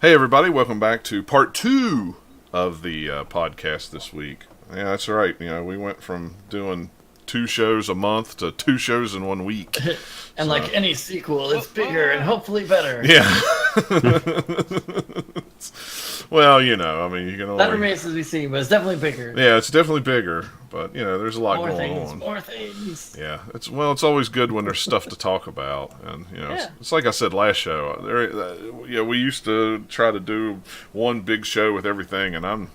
Hey everybody, welcome back to part 2 of the podcast this week. Yeah, that's right. You know, we went from doing 2 shows a month to 2 shows in 1 week. And like any sequel, it's bigger and hopefully better. Yeah. Well, you know, I mean, you can only... That remains to be seen, but it's definitely bigger. Yeah, it's definitely bigger, but, you know, there's a lot going on. More things. Yeah, it's always good when there's stuff to talk about, and you know, it's like I said last show. We used to try to do one big show with everything, and I'm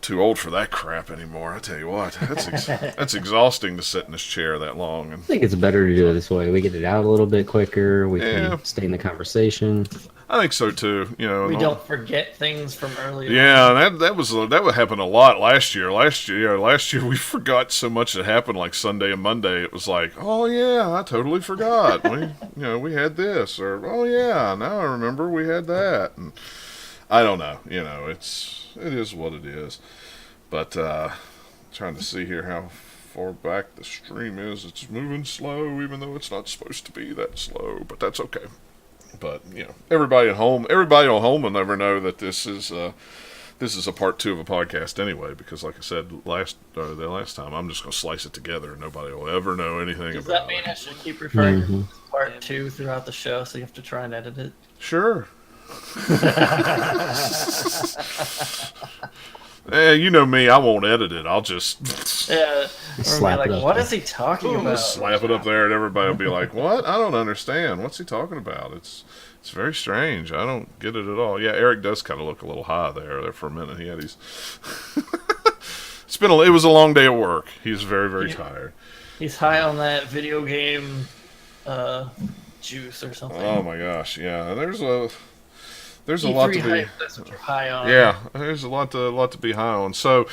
too old for that crap anymore. I tell you what, that's exhausting to sit in this chair that long. And I think it's better to do it this way. We get it out a little bit quicker. We can stay in the conversation. I think so too. You know, we don't forget things from earlier. Yeah, that would happen a lot last year. Last year we forgot so much that happened like Sunday and Monday. It was like, oh yeah, I totally forgot. we had this, or oh yeah, now I remember we had that. And I don't know. You know, it is what it is. But trying to see here how far back the stream is. It's moving slow, even though it's not supposed to be that slow. But that's okay. But you know, everybody at home will never know that this is a part 2 of a podcast anyway. Because like I said the last time, I'm just going to slice it together, and nobody will ever know anything about it. Does that mean I should keep referring to part 2 throughout the show, so you have to try and edit it? Sure. You know me, I won't edit it. I'll just slap it up. What is he talking about? Slap it up there, and everybody will be like, "What? I don't understand. What's he talking about?" It's very strange. I don't get it at all. Yeah, Eric does kind of look a little high there for a minute. He had his. It was a long day at work. He's very, very tired. He's high on that video game juice or something. Oh my gosh, yeah. There's a lot to be. That's what you're high on. Yeah, there's a lot to be high on. So,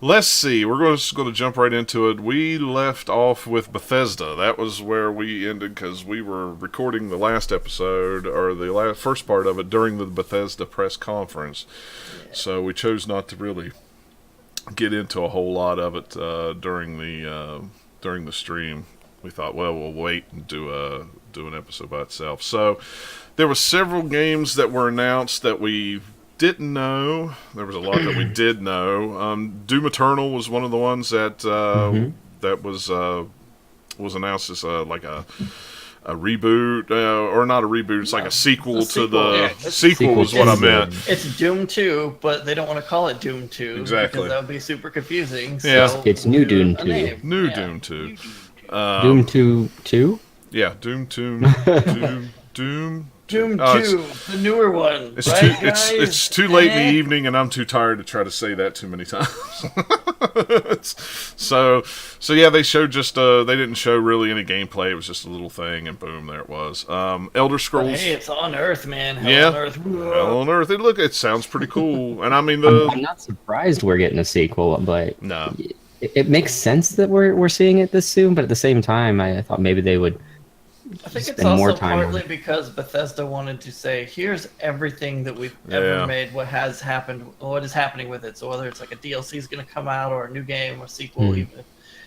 let's see. We're just going to jump right into it. We left off with Bethesda. That was where we ended because we were recording the last episode, or the first part of it, during the Bethesda press conference. Yeah. So we chose not to really get into a whole lot of it during the stream. We thought, well, we'll wait and do an episode by itself. So there were several games that were announced that we didn't know. There was a lot that we did know. Doom Eternal was one of the ones that that was announced as like a reboot, or not a reboot. It's like a sequel to the sequel was what I meant. It's Doom 2, but they don't want to call it Doom 2 exactly because that would be super confusing. Yeah, so it's New Doom 2. Doom 2. Doom 2. Yeah, Doom 2. Doom 2, the newer one. It's too late in the evening, and I'm too tired to try to say that too many times. so yeah, they showed they didn't show really any gameplay. It was just a little thing, and boom, there it was. Elder Scrolls. Hey, it's on Earth, man. Hell on Earth. Hell on Earth. It sounds pretty cool, and I mean I'm not surprised we're getting a sequel, but no, it makes sense that we're seeing it this soon. But at the same time, I thought maybe they would. I think it's also partly because Bethesda wanted to say, here's everything that we've ever made, what has happened, what is happening with it. So whether it's like a DLC is going to come out or a new game or sequel, even if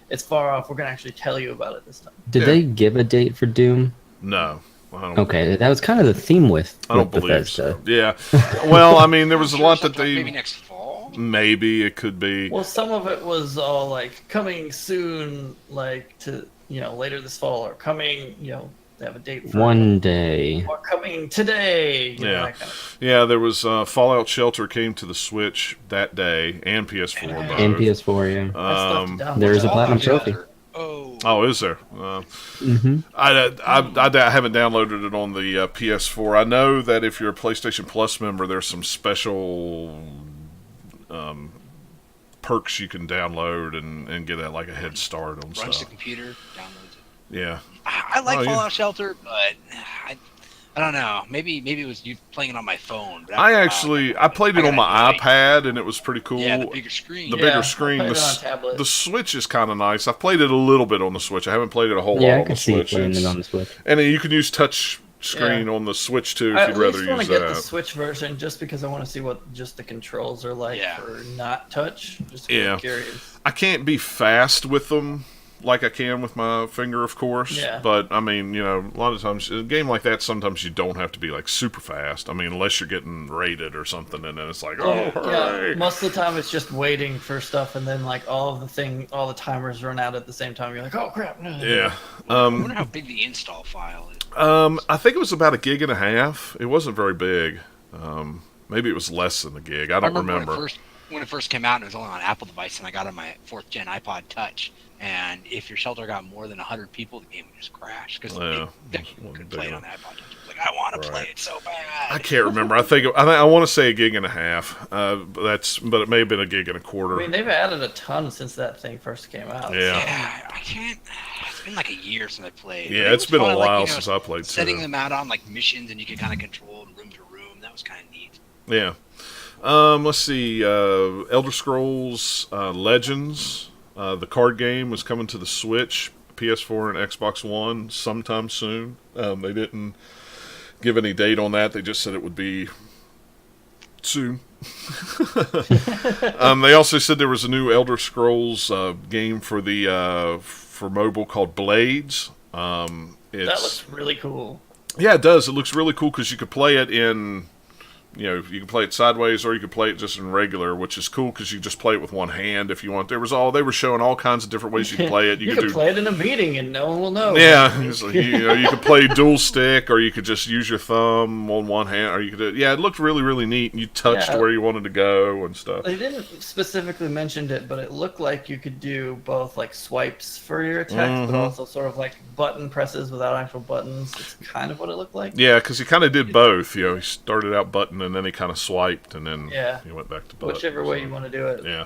it's far off, we're going to actually tell you about it this time. Did they give a date for Doom? No. Okay, that was kind of the theme with So. Bethesda. Yeah. Well, I mean, there was a lot that they... Maybe next fall? Maybe, it could be. Well, some of it was all like coming soon, like to... later this fall, or coming, they have a date for one day, or coming today. That kind of... Yeah, there was Fallout Shelter came to the Switch that day, and PS4. And PS4, yeah. There's a platinum trophy. Oh, is there? I haven't downloaded it on the PS4. I know that if you're a PlayStation Plus member, there's some special perks you can download and get like a head start on stuff. Runs the computer, downloads it. Yeah. I like Fallout Shelter, but I don't know. Maybe it was you playing it on my phone. But I played it on my iPad, and it was pretty cool. Yeah, the bigger screen. The Switch is kind of nice. I've played it a little bit on the Switch. I haven't played it a whole lot on the Switch. Playing it on the Switch. And you can use touch screen on the Switch too if you'd rather use that. I want to get the Switch version just because I want to see what just the controls are like for not touch. Just curious. I can't be fast with them like I can with my finger, of course. Yeah. But, I mean, you know, a lot of times, a game like that, sometimes you don't have to be, like, super fast. I mean, unless you're getting raided or something, and then it's like, oh, hooray! Yeah, most of the time it's just waiting for stuff, and then, like, all the timers run out at the same time. You're like, oh, crap. No. Yeah. I wonder how big the install file is. I think it was about 1.5 gigs. It wasn't very big. Maybe it was less than a gig. I don't remember. When it first came out, it was only on an Apple device, and I got it on my 4th gen iPod Touch. And if your shelter got more than 100 people, the game would just crash because you couldn't play it on the iPod Touch. Like, I want to play it so bad. I can't remember. I want to say 1.5 gigs. But it may have been 1.25 gigs. I mean, they've added a ton since that thing first came out. Yeah. I can't. It's been like a year since I played. Yeah, it's been a while since I played. Setting them out on like missions, and you could kind of control room to room. That was kind of neat. Yeah. Let's see. Elder Scrolls Legends, the card game, was coming to the Switch, PS4, and Xbox One sometime soon. They didn't give any date on that. They just said it would be soon. They also said there was a new Elder Scrolls game for the for mobile called Blades. That looks really cool. Yeah, it does. It looks really cool because you could play it in. You know, you can play it sideways or you can play it just in regular, which is cool because you just play it with one hand if you want. They were showing all kinds of different ways you could play it. You could play it in a meeting and no one will know. Yeah, like, you could play dual stick, or you could just use your thumb on one hand, or you could. Yeah, it looked really, really neat. And you touched where you wanted to go and stuff. They didn't specifically mention it, but it looked like you could do both like swipes for your attacks, but also sort of like button presses without actual buttons. It's kind of what it looked like. Yeah, because he kind of did both. You know, he started out button and then he kind of swiped, and then he went back to button. Whichever way you want to do it. Yeah.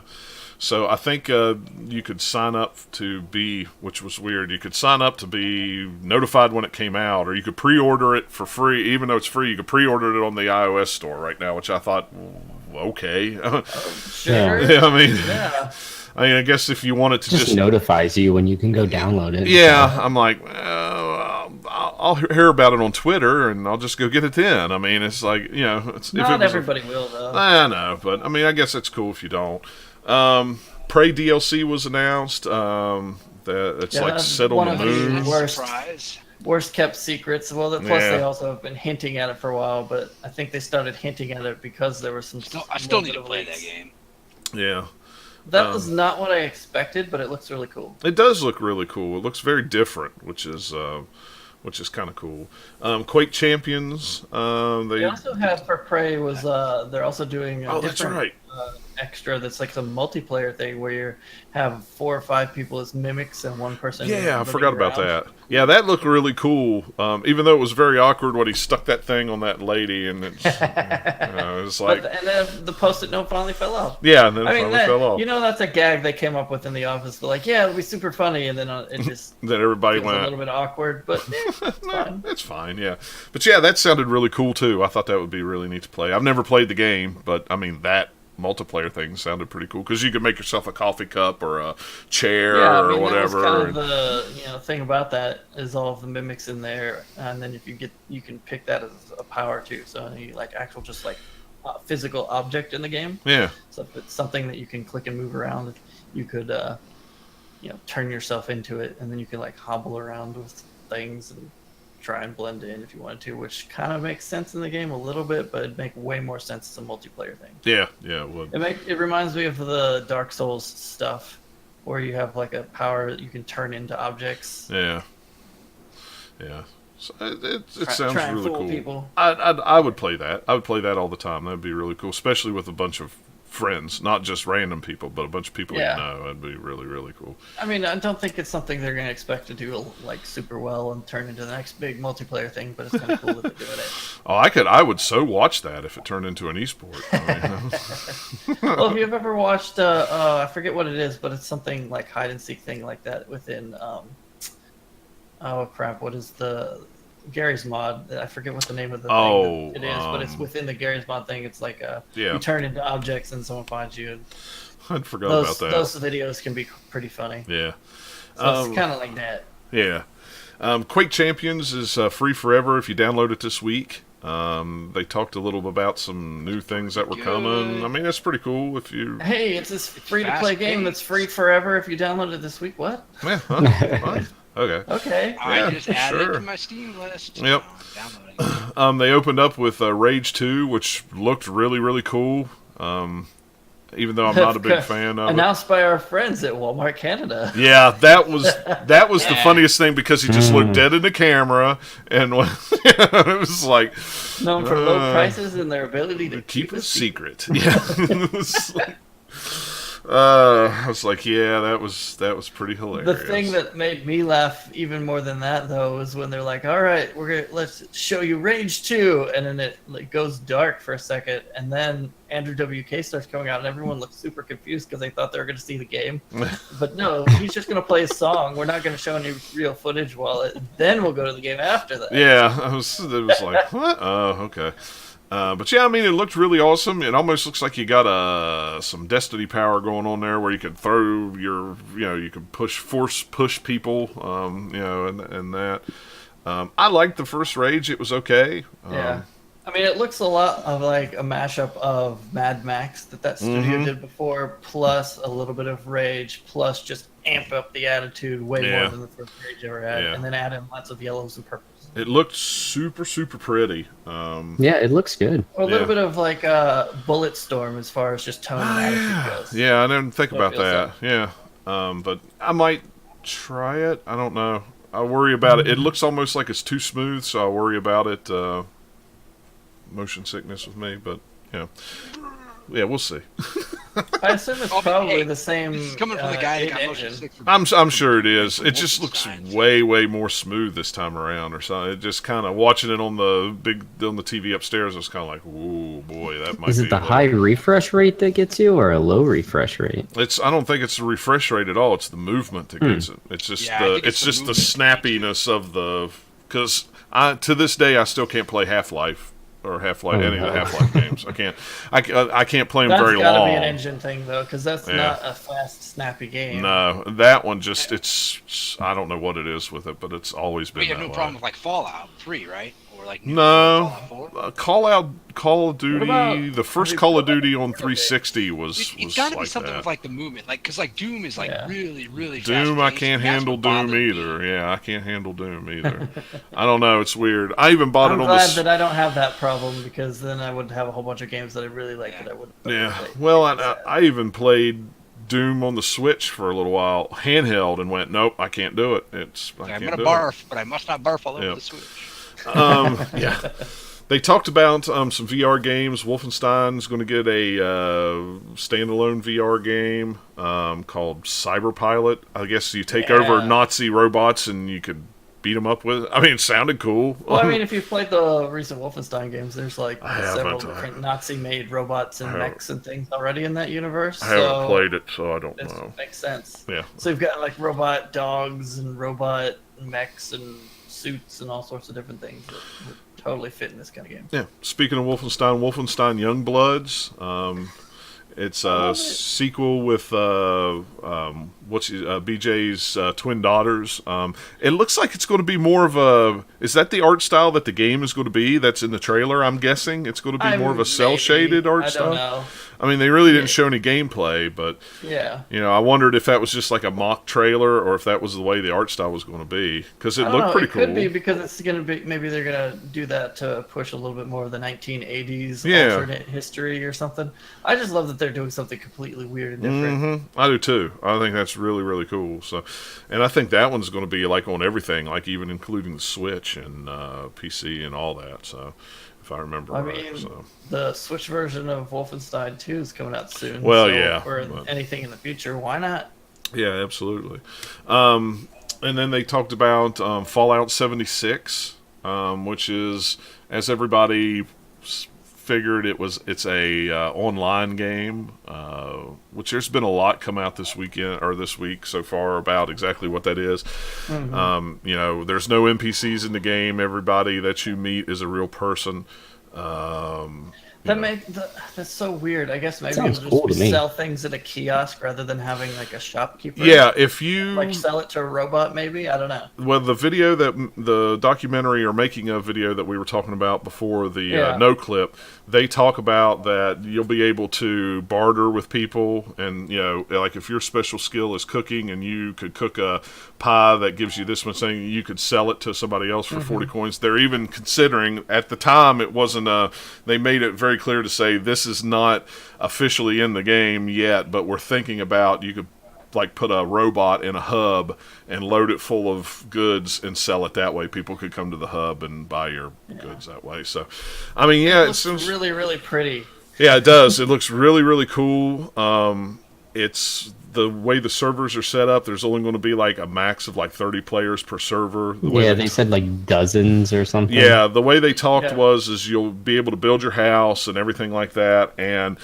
So I think you could sign up to be, which was weird, you could sign up to be notified when it came out, or you could pre-order it for free. Even though it's free, you could pre-order it on the iOS store right now, which I thought, okay. Sure. Yeah, I mean, I guess if you wanted to just notifies you when you can go download it. Yeah, I'm like, I'll hear about it on Twitter, and I'll just go get it then. I mean, it's like, you know... Not everybody will, though. I know, but, I mean, I guess it's cool if you don't. Prey DLC was announced. That it's like set on the moon. Worst kept secrets. Well, plus they also have been hinting at it for a while, but I think they started hinting at it because there was some... I still need to play that game. Yeah. That was not what I expected, but it looks really cool. It does look really cool. It looks very different, which is kind of cool. Quake Champions. They also have for Prey was they're also doing a that's right. Extra that's like some multiplayer thing where you have 4 or 5 people as mimics and one person. Yeah, I forgot about that. Yeah, that looked really cool. Even though it was very awkward when he stuck that thing on that lady, and it's, it's like. And then the Post-it note finally fell off. Yeah, and then it finally fell off. You know, that's a gag they came up with in the office. They're like, yeah, it'll be super funny, and then it just. Then everybody went a little bit awkward, but it's fine. It's fine, yeah. But yeah, that sounded really cool too. I thought that would be really neat to play. I've never played the game, but I mean that multiplayer thing sounded pretty cool because you could make yourself a coffee cup or a chair or whatever. That was kind of the thing about that is all of the mimics in there, and then if you can pick that as a power too. So you like actual just like physical object in the game. Yeah. So if it's something that you can click and move around, you could turn yourself into it, and then you can like hobble around with things and try and blend in if you wanted to, which kind of makes sense in the game a little bit, but it'd make way more sense as a multiplayer thing. Yeah, it would. It reminds me of the Dark Souls stuff, where you have like a power that you can turn into objects. Yeah. So it sounds really cool. People. I would play that. I would play that all the time. That'd be really cool, especially with a bunch of friends, not just random people, but a bunch of people you know. That'd be really, really cool. I mean, I don't think it's something they're going to expect to do like super well and turn into the next big multiplayer thing, but it's kind of cool that they're doing it. Oh, I would so watch that if it turned into an esport. Well, if you've ever watched, I forget what it is, but it's something like hide and seek thing like that within, oh crap, what is the Gary's mod? I forget what the name of the thing it is, but it's within the Gary's mod thing. It's like you turn into objects and someone finds you. I forgot about that. Those videos can be pretty funny. Yeah. So it's kind of like that. Yeah. Quake Champions is free forever if you download it this week. They talked a little about some new things that were coming. I mean, that's pretty cool. If you it's this free-to-play game that's free forever if you download it this week. What? Yeah. Huh? Okay. I just added it to my Steam list. Yep. They opened up with Rage 2, which looked really, really cool. Even though I'm not a big fan of it. Announced by our friends at Walmart Canada. Yeah, that was the funniest thing because he just looked dead in the camera and it was like known for low prices and their ability to keep a secret. Yeah. I was like, yeah, that was pretty hilarious. The thing that made me laugh even more than that, though, was when they're like, "All right, let's show you Rage 2," and then it goes dark for a second, and then Andrew WK starts coming out, and everyone looks super confused because they thought they were going to see the game, but no, he's just going to play a song. We're not going to show any real footage then we'll go to the game after that. Yeah, it was like, what? Oh, okay. But yeah, I mean, it looked really awesome. It almost looks like you got some Destiny power going on there, where you could throw you could force push people, and that. I liked the first Rage; it was okay. Yeah, I mean, it looks a lot of like a mashup of Mad Max that studio did before, plus a little bit of Rage, plus just amp up the attitude way more than the first Rage ever had, and then add in lots of yellows and purples. It looked super, super pretty. Yeah, it looks good. Or a little bit of like Bulletstorm as far as just tone and attitude goes. Yeah, I didn't think about that. Yeah, but I might try it. I don't know. I worry about it. It looks almost like it's too smooth, so I worry about it. Motion sickness with me, but yeah, we'll see. I assume it's probably the same. This is coming from the guy that got motion sick. I'm sure it is. It just looks way more smooth this time around, or something. It just kind of watching it on the TV upstairs. I was kind of like, "Whoa, boy, that might." Is it the high refresh rate that gets you, or a low refresh rate? I don't think it's the refresh rate at all. It's the movement that gets it. It's just the snappiness of the. Because to this day I still can't play Half-Life. Or Half-Life, any of the Half-Life games. I can't play them very long. That's got to be an engine thing, though, because that's not a fast, snappy game. No, that one just, I don't know what it is with it, but it's always been that way. You have no problem with, like, Fallout 3, right? Or, like, Call of Duty, the first Call of Duty on 360 was it's got to be like something that. with, like, the movement. Like, because, like, Doom is, like, really, really fast. Doom, I can't handle Doom either. Yeah, I can't handle Doom either. I don't know, it's weird. I even bought it on I'm glad that I don't have that problem, because then I would have a whole bunch of games that I really like that I wouldn't play. Yeah, well, I even played Doom on the Switch for a little while, handheld, and went, nope, I can't do it. I'm going to barf, but I must not barf all over the Switch. Yeah. They talked about some VR games. Wolfenstein's going to get a standalone VR game called Cyberpilot. I guess you take over Nazi robots and you could beat them up with. I mean, it sounded cool. Well, I mean, if you've played the recent Wolfenstein games, there's like several different Nazi-made robots and mechs and things already in that universe. I haven't played it, so I don't know. Makes sense. Yeah. So you've got like robot dogs and robot mechs and suits and all sorts of different things that would totally fit in this kind of game. Yeah. Speaking of Wolfenstein Youngbloods, it's a sequel with BJ's twin daughters. It looks like it's going to be more of a. Is that the art style that the game is going to be? That's in the trailer. I'm guessing it's going to be more of a cell shaded art style. I don't know. I mean, they really didn't show any gameplay, but I wondered if that was just like a mock trailer or if that was the way the art style was going to be, because it looked pretty cool. It could be because it's going to be, maybe they're going to do that to push a little bit more of the 1980s alternate history or something. I just love that they're doing something completely weird and different. Mm-hmm. I do too. I think that's really, really cool. So, and I think that one's going to be like on everything, like even including the Switch and PC and all that. So, if I remember the Switch version of Wolfenstein 2 is coming out soon. Well, or anything in the future, why not? Yeah, absolutely. And then they talked about Fallout 76, which is, as everybody figured, it's a online game, which there's been a lot come out this week so far about exactly what that is. Mm-hmm. There's no NPCs in the game. Everybody that you meet is a real person. That's so weird. I guess maybe Sounds you'll cool just to me. sell things at a kiosk rather than having like a shopkeeper. Yeah, if you like sell it to a robot, maybe. I don't know. Well, the documentary or making of video that we were talking about before the no clip, they talk about that you'll be able to barter with people, and like if your special skill is cooking, and you could cook a pie that gives you this much thing, you could sell it to somebody else for 40 coins. They're even considering, at the time, it wasn't they made it very clear to say this is not officially in the game yet, but we're thinking about you could like put a robot in a hub and load it full of goods and sell it that way. People could come to the hub and buy your goods that way. So, I mean, it looks really, really pretty. Yeah, it does. It looks really, really cool. It's the way the servers are set up. There's only going to be like a max of like 30 players per server. They said like dozens or something. Yeah, the way they talked is you'll be able to build your house and everything like that, and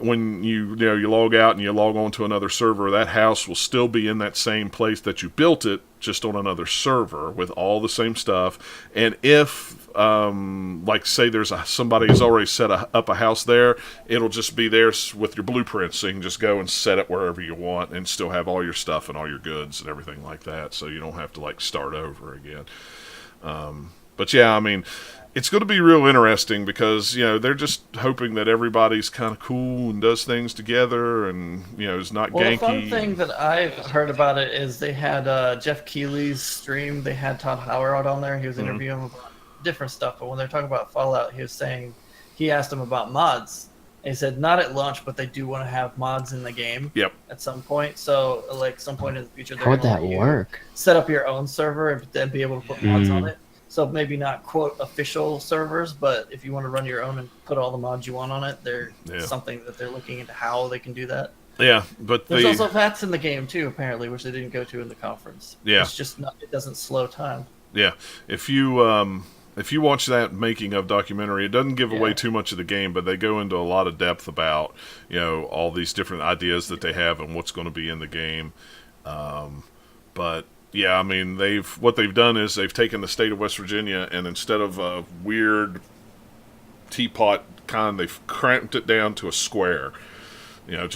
when you log out and you log on to another server, that house will still be in that same place that you built it, just on another server with all the same stuff. And if, like, say there's somebody who's already set up a house there, it'll just be there with your blueprints, so you can just go and set it wherever you want and still have all your stuff and all your goods and everything like that, so you don't have to, like, start over again. But yeah, I mean, it's going to be real interesting because, they're just hoping that everybody's kind of cool and does things together and, is not ganky. The fun thing that I've heard about it is they had Jeff Keighley's stream. They had Todd Howard on there. He was interviewing him about different stuff. But when they're talking about Fallout, he asked him about mods. And he said not at launch, but they do want to have mods in the game at some point. So, like, some point in the future, how would that work? Set up your own server and then be able to put mods on it. So maybe not, quote, official servers, but if you want to run your own and put all the mods you want on it, there's something that they're looking into how they can do that. Yeah, but there's also VATS in the game too, apparently, which they didn't go to in the conference. Yeah, it's just it doesn't slow time. Yeah, if you watch that making of documentary, it doesn't give away too much of the game, but they go into a lot of depth about all these different ideas that they have and what's going to be in the game, but. Yeah, I mean, what they've done is they've taken the state of West Virginia, and instead of a weird teapot kind, they've cramped it down to a square. And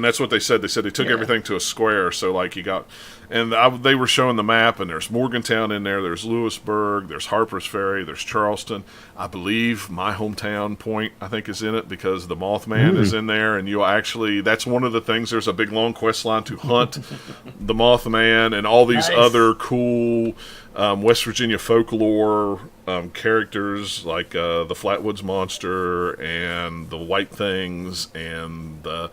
that's what they said. They said they took everything to a square. So, like, they were showing the map, and there's Morgantown in there, there's Lewisburg, there's Harper's Ferry, there's Charleston. I believe my hometown Point, I think, is in it because the Mothman is in there, and that's one of the things. There's a big long quest line to hunt the Mothman and all these other cool West Virginia folklore characters like the Flatwoods Monster and the White Things and the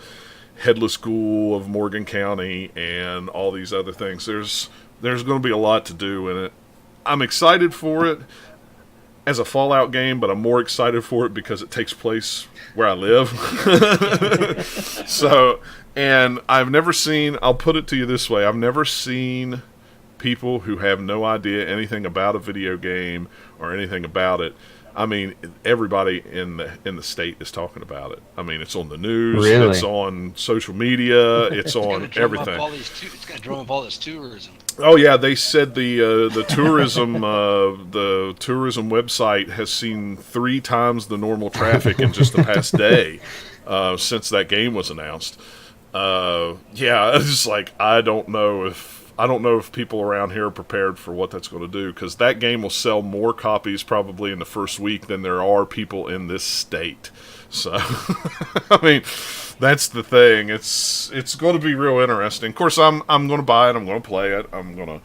Headless Ghoul of Morgan County and all these other things. There's going to be a lot to do in it. I'm excited for it as a Fallout game, but I'm more excited for it because it takes place where I live. So, and I'll put it to you this way, I've never seen people who have no idea anything about a video game or anything about it. I mean, everybody in the state is talking about it. I mean, it's on the news, it's on social media, it's on everything. It's going to drum up all this tourism. Oh yeah, they said the tourism website has seen 3 times the normal traffic in just the past day since that game was announced. It's like I don't know if people around here are prepared for what that's going to do, because that game will sell more copies probably in the first week than there are people in this state. So, I mean, that's the thing. It's going to be real interesting. Of course, I'm going to buy it. I'm going to play it. I'm going to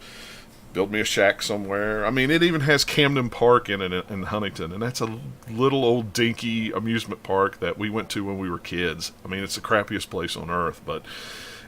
build me a shack somewhere. I mean, it even has Camden Park in it in Huntington, and that's a little old dinky amusement park that we went to when we were kids. I mean, it's the crappiest place on earth, but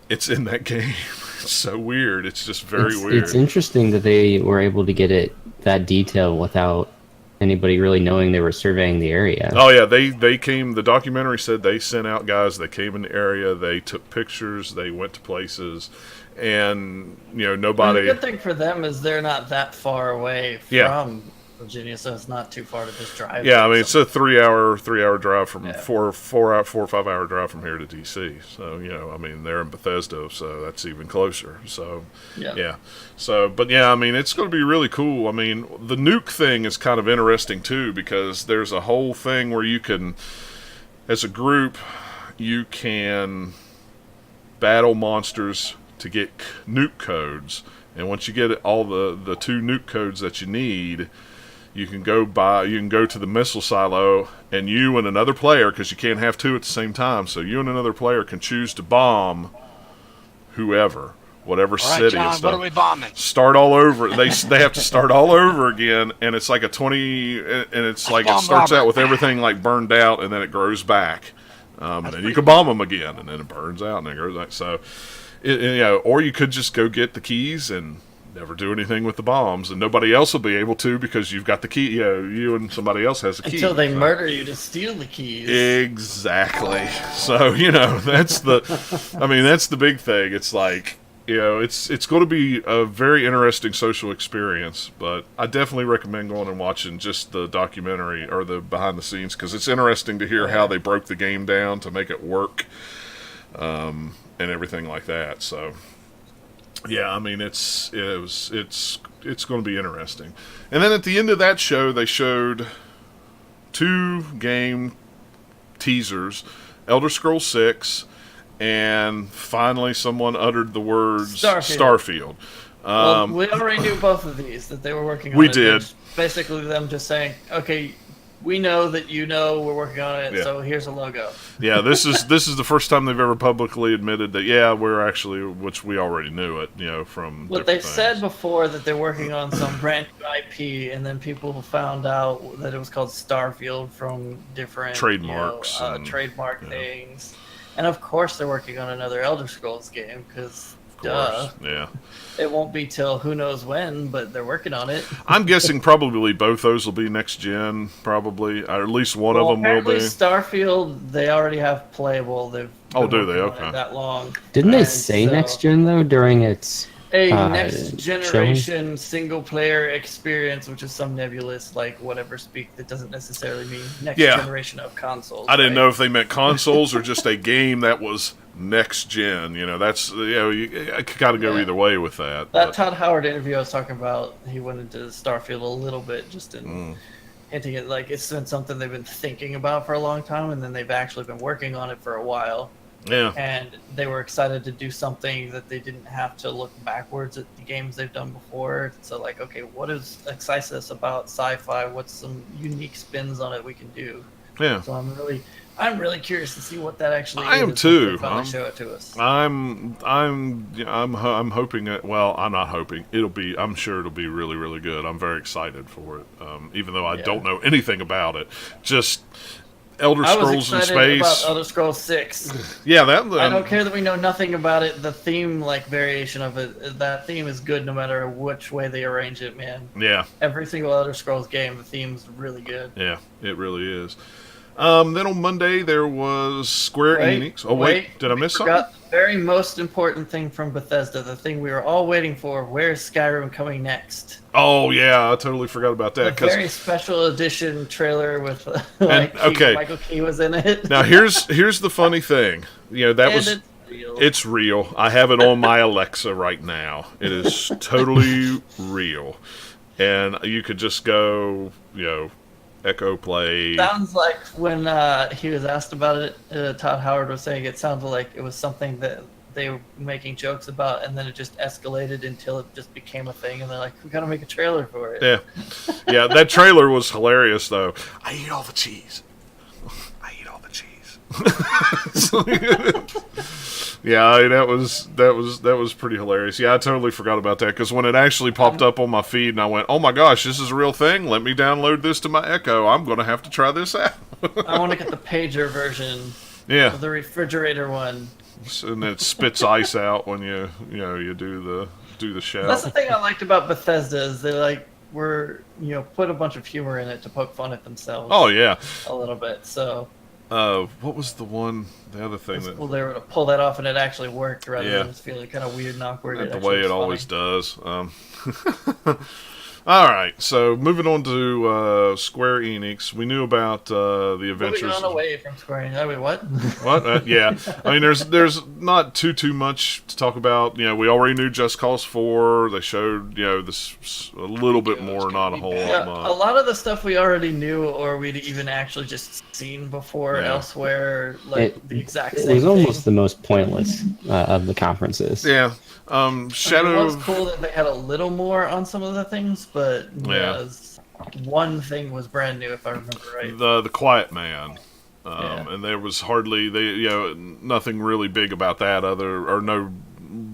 it's in that game. It's so weird. It's just very weird. It's interesting that they were able to get it that detailed without anybody really knowing they were surveying the area. Oh yeah, they came. The documentary said they sent out guys. They came in the area. They took pictures. They went to places, and nobody. The good thing for them is they're not that far away from Virginia, so it's not too far to just drive. Yeah, I mean, it's a 3 hour drive from 4 or 5 hour drive from here to DC. So I mean, they're in Bethesda, so that's even closer. So so but I mean, it's going to be really cool. I mean, the nuke thing is kind of interesting too, because there's a whole thing where you can as a group, you can battle monsters to get nuke codes. And once you get all the 2 nuke codes that you need, you can go to the missile silo, and you and another player, because you can't have 2 at the same time, so you and another player can choose to bomb whoever, whatever city. John, and stuff. what are we bombing? Start all over. They have to start all over again, and it's like a 20, and it's like it starts out with everything like burned out, and then it grows back, and then you can bomb them again, and then it burns out, and then it goes back. So, or you could just go get the keys and never do anything with the bombs, and nobody else will be able to because you've got the key. You and somebody else has a key. Until they murder you to steal the keys. Exactly. So that's the big thing. It's like, it's going to be a very interesting social experience, but I definitely recommend going and watching just the documentary or the behind the scenes, because it's interesting to hear how they broke the game down to make it work, and everything like that. So. Yeah, I mean it's going to be interesting. And then at the end of that show, they showed 2 game teasers, Elder Scrolls 6, and finally someone uttered the words Starfield. Well, we already knew both of these, that they were working on it. We did. Basically them just saying, okay, we know that we're working on it, so here's a logo. Yeah, this is the first time they've ever publicly admitted that, we're actually, which we already knew it, from what they've said before, that they're working on some brand new IP, and then people found out that it was called Starfield from different trademarks, trademark things. And of course they're working on another Elder Scrolls game, because duh. Yeah. It won't be till who knows when, but they're working on it. I'm guessing probably both those will be next gen, probably, or at least one of them will be. Starfield, they already have playable. They've do they? Okay. That long. Didn't they say next gen though during its next generation single player experience, which is some nebulous whatever speak that doesn't necessarily mean next generation of consoles. I didn't know if they meant consoles or just a game that was next gen. That's I could kind of go either way with that. That Todd Howard interview I was talking about, he went into Starfield a little bit, just in hinting at it's been something they've been thinking about for a long time, and then they've actually been working on it for a while. Yeah. And they were excited to do something that they didn't have to look backwards at the games they've done before. So okay, what excites us about sci-fi? What's some unique spins on it we can do? Yeah. So I'm really curious to see what that actually is. I am too. Show it to us. I'm hoping it. Well, I'm not hoping. I'm sure it'll be really, really good. I'm very excited for it. Even though I don't know anything about it. Just Elder Scrolls in space. About Elder Scrolls 6. Yeah, I don't care that we know nothing about it. The theme, variation of it, that theme is good no matter which way they arrange it, man. Yeah. Every single Elder Scrolls game, the theme's really good. Yeah, it really is. Then on Monday there was Square Enix. Oh wait, did I miss something? The very most important thing from Bethesda, the thing we were all waiting for. Where's Skyrim coming next? Oh yeah, I totally forgot about that. The very special edition trailer with Michael Key was in it. Now here's the funny thing. It's real. I have it on my Alexa right now. It is totally real, and you could just go, Echo Play. Sounds like when he was asked about it, Todd Howard was saying it sounded like it was something that they were making jokes about, and then it just escalated until it just became a thing, and they're like, we gotta make a trailer for it. Yeah, that trailer was hilarious though. I eat all the cheese. Yeah, that was pretty hilarious. Yeah, I totally forgot about that, because when it actually popped up on my feed and I went, oh my gosh, this is a real thing, let me download this to my Echo, I'm going to have to try this out. I want to get the pager version. Yeah. The refrigerator one. And it spits ice out when you do the shout. That's the thing I liked about Bethesda, is they put a bunch of humor in it to poke fun at themselves. Oh yeah. A little bit, so. What was the other thing that... Well, they were to pull that off and it actually worked, rather than just feeling kind of weird and awkward. The way it always does. All right, so moving on to Square Enix, we knew about the adventures. Moving on away from Square Enix. Wait, what? What? Yeah, I mean, there's not too much to talk about. You know, we already knew Just Cause 4. They showed this a little bit more, not a whole lot. A lot of the stuff we already knew, or we'd even actually just seen before elsewhere. Like the exact same. It was almost the most pointless of the conferences. Yeah. Shadow. It was cool that they had a little more on some of the things, but one thing was brand new, if I remember right. The Quiet Man, and there was hardly nothing really big about that no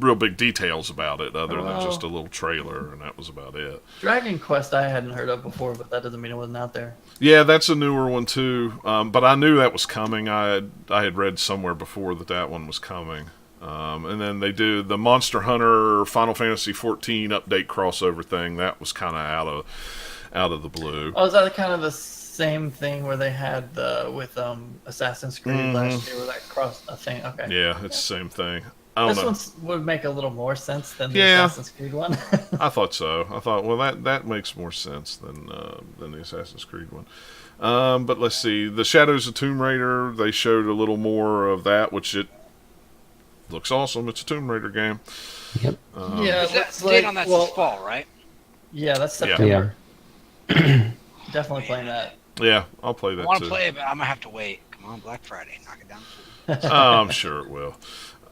real big details about it other than just a little trailer, and that was about it. Dragon Quest I hadn't heard of before, but that doesn't mean it wasn't out there. Yeah, that's a newer one too, but I knew that was coming. I had read somewhere before that one was coming. And then they do the Monster Hunter Final Fantasy 14 update crossover thing. That was kind of out of the blue. Oh, is that kind of the same thing where they had with Assassin's Creed last year, where that cross a thing? Okay. Yeah, it's the same thing. This one would make a little more sense than the Assassin's Creed one. I thought so. I thought, well, that makes more sense than the Assassin's Creed one. But let's see. The Shadows of Tomb Raider, they showed a little more of that, which it looks awesome. It's a Tomb Raider game. Yep. The date on that's this fall, right? Yeah, that's September. Yeah. Definitely playing that. Yeah, I'll play that too. I want to play it, but I'm gonna have to wait. Come on, Black Friday, knock it down. I'm sure it will.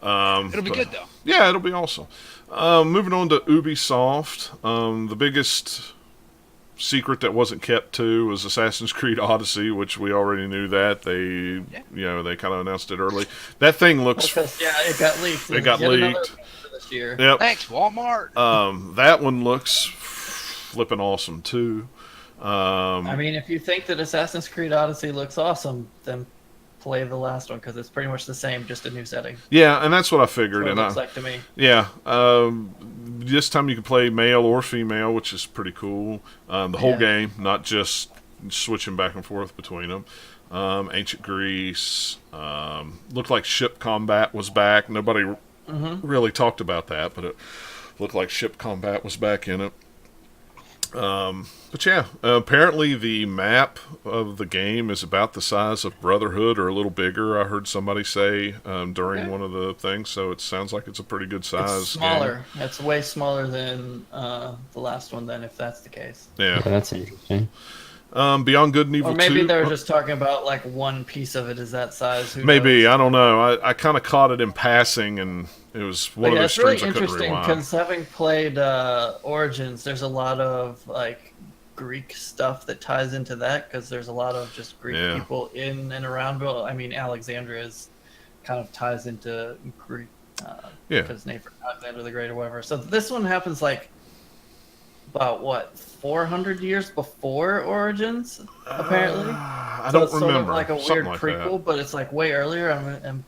It'll be good though. Yeah, it'll be awesome. Moving on to Ubisoft, the biggest secret that wasn't kept too was Assassin's Creed Odyssey, which we already knew that they kind of announced it early. That thing looks it got leaked. It got leaked this year. Yep. Thanks, Walmart. That one looks flipping awesome too. I mean, if you think that Assassin's Creed Odyssey looks awesome, then play the last one because it's pretty much the same, just a new setting. Yeah, and that's what I figured. That's what it looks like to me. Yeah, this time you can play male or female, which is pretty cool. The whole game, not just switching back and forth between them. Ancient Greece. Looked like ship combat was back. Nobody really talked about that, but it looked like ship combat was back in it. But yeah, apparently the map of the game is about the size of Brotherhood or a little bigger. I heard somebody say during one of the things, so it sounds like it's a pretty good size. It's smaller. Game. It's way smaller than the last one. Then, if that's the case. Yeah, that's interesting. Beyond Good and Evil 2. Or maybe they're just talking about like one piece of it is that size. Who maybe knows? I don't know. I kind of caught it in passing, and it was one of those streams I couldn't rewind. It's really interesting because having played Origins, there's a lot of like Greek stuff that ties into that because there's a lot of just Greek people in and around. Well, I mean, Alexandria is kind of ties into Greek because named for Alexander the Great or whatever. So this one happens like about 400 years before Origins, apparently. I don't remember. Sort of like a weird prequel, but it's like way earlier.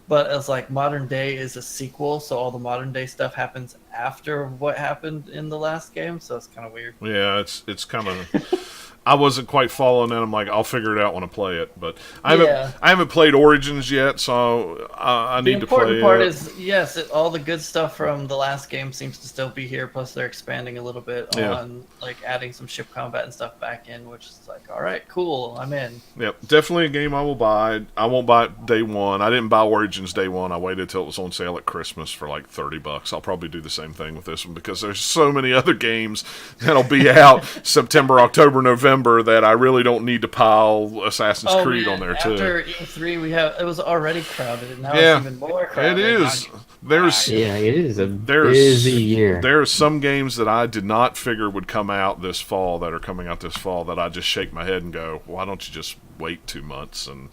But it's like modern day is a sequel, so all the modern day stuff happens after what happened in the last game, so it's kind of weird. Yeah, it's kind of. I wasn't quite following that. I'm like, I'll figure it out when I play it, but I haven't played Origins yet, so I need to play it. The important part is, yes, all the good stuff from the last game seems to still be here. Plus, they're expanding a little bit on like adding some ship combat and stuff back in, which is like, all right, cool, I'm in. Yep, definitely a game I will buy. I won't buy it day one. I didn't buy Origins day one. I waited till it was on sale at Christmas for like $30. I'll probably do the same thing with this one because there's so many other games that'll be out September, October, November that I really don't need to pile Assassin's Creed on there too. After E3, it was already crowded, and now it's even more crowded. It is. It is a busy year. There are some games that I did not figure would come out this fall that are coming out this fall that I just shake my head and go, why don't you just wait 2 months and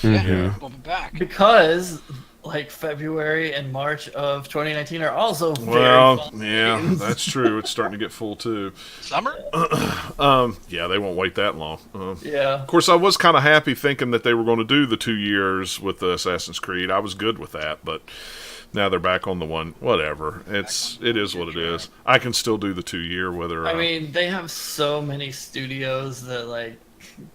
we'll be back. Because like February and March of 2019 are also very fun games. That's true. It's starting to get full too. Summer? They won't wait that long. Of course, I was kind of happy thinking that they were going to do the 2 years with the Assassin's Creed. I was good with that, but now they're back on the one. Whatever. It is what it is. I can still do the 2 year whether. I mean, they have so many studios that like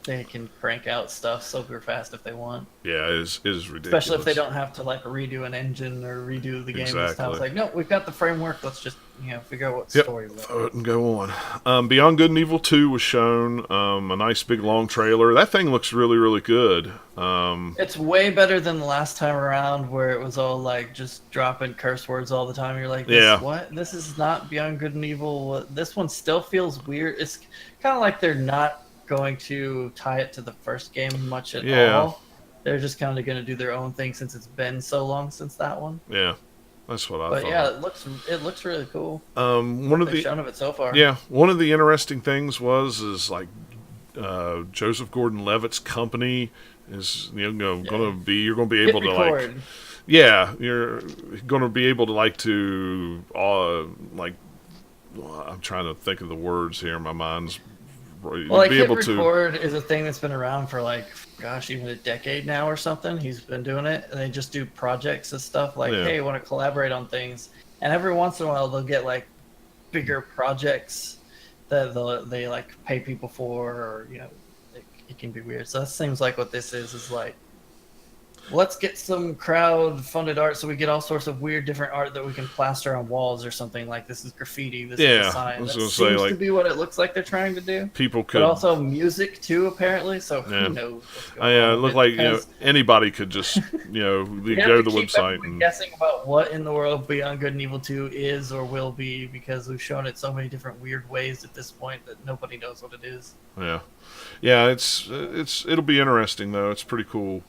they can crank out stuff super fast if they want. Yeah, it is ridiculous. Especially if they don't have to like redo an engine or redo the game. Exactly. This time. It's like, no, we've got the framework. Let's just figure out what story we want. Throw it and go on. Beyond Good and Evil 2 was shown. A nice big long trailer. That thing looks really, really good. It's way better than the last time around where it was all like just dropping curse words all the time. You're like, what? This is not Beyond Good and Evil. This one still feels weird. It's kind of like they're not going to tie it to the first game much at all. They're just kind of going to do their own thing since it's been so long since that one. Yeah. That's what I thought. But yeah, it looks really cool. One of the shown of it so far. Yeah, one of the interesting things is like Joseph Gordon-Levitt's company is you're going to be able to like you're going to be able to I'm trying to think of the words here. My mind's Hit Record is a thing that's been around for even a decade now or something. He's been doing it, and they just do projects and stuff hey, want to collaborate on things, and every once in a while they'll get like bigger projects that they like pay people for, or it can be weird. So that seems like what this is like. Let's get some crowd-funded art so we get all sorts of weird different art that we can plaster on walls or something. Like, this is graffiti, this is a sign. That seems to be what it looks like they're trying to do. People could... But also music, too, apparently, so who knows what's going on. Yeah, it looked like anybody could just, go to the website. And guessing about what in the world Beyond Good and Evil 2 is or will be, because we've shown it so many different weird ways at this point that nobody knows what it is. Yeah, it'll be interesting, though. It's pretty cool.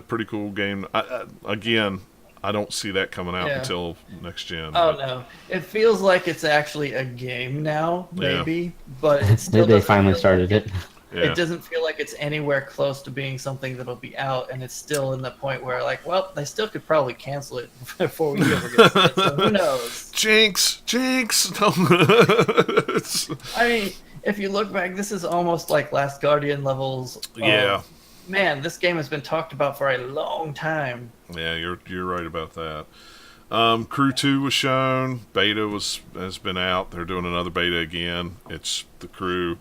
Pretty cool game. I don't see that coming out until next gen. Oh no, it feels like it's actually a game now, maybe, but it still. They finally started it. Yeah. It doesn't feel like it's anywhere close to being something that'll be out, and it's still in the point where, they still could probably cancel it before we ever get to it. So who knows? Jinx. I mean, if you look back, this is almost like Last Guardian levels. Man, this game has been talked about for a long time. Yeah, you're right about that. Crew 2 was shown. Beta has been out. They're doing another beta again. It's the Crew.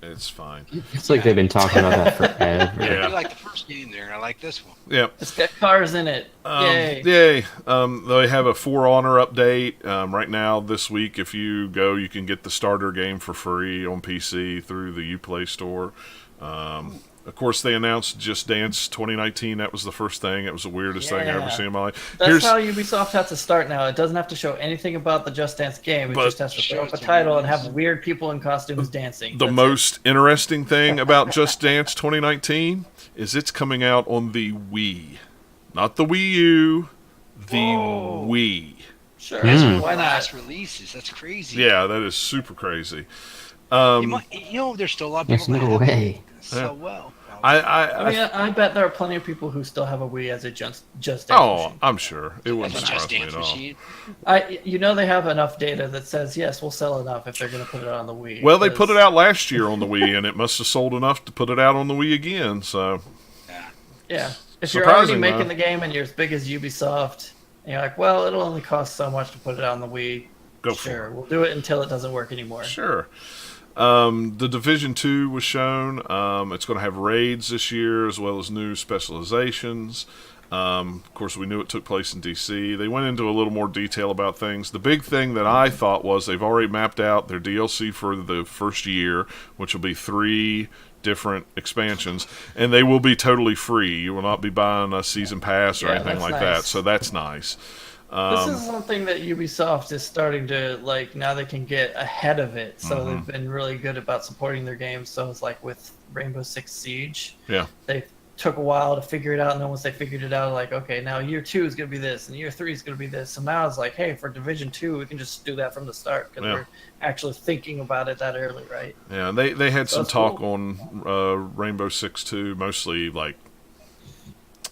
It's fine. It's like they've been talking about that forever. I like the first game there, and I like this one. Yep. It's got cars in it. Yay. They have a For Honor update. Right now, this week, if you go, you can get the starter game for free on PC through the Uplay store. Of course, they announced Just Dance 2019. That was the first thing. It was the weirdest thing I've ever seen in my life. That's how Ubisoft has to start now. It doesn't have to show anything about the Just Dance game. It just has to throw up a title and have weird people in costumes dancing. The most interesting thing about Just Dance 2019 is it's coming out on the Wii. Not the Wii U, the Wii. Sure. Why not? Last releases. That's crazy. Yeah, that is super crazy. There's still a lot of people no way. So well. I bet there are plenty of people who still have a Wii as a Just Dance machine. I'm sure. It wouldn't surprise me at all. They have enough data that says, yes, we'll sell enough if they're going to put it on the Wii. Well, they put it out last year on the Wii, and it must have sold enough to put it out on the Wii again, so... Yeah. If you're already making the game and you're as big as Ubisoft, and you're like, well, it'll only cost so much to put it on the Wii. Sure, we'll do it until it doesn't work anymore. Sure. The Division 2 was shown. It's going to have raids this year as well as new specializations. Of course, we knew it took place in DC. They went into a little more detail about things. The big thing that I thought was they've already mapped out their DLC for the first year, which will be 3 different expansions, and they will be totally free. You will not be buying a season pass or anything like that, so that's nice. This is something that Ubisoft is starting to, now they can get ahead of it. So they've been really good about supporting their games. So it's like with Rainbow Six Siege. Yeah. They took a while to figure it out. And then once they figured it out, okay, now year 2 is going to be this. And year 3 is going to be this. So now it's like, hey, for Division 2, we can just do that from the start. Because we're actually thinking about it that early, right? Yeah, they had some talk on Rainbow Six 2, mostly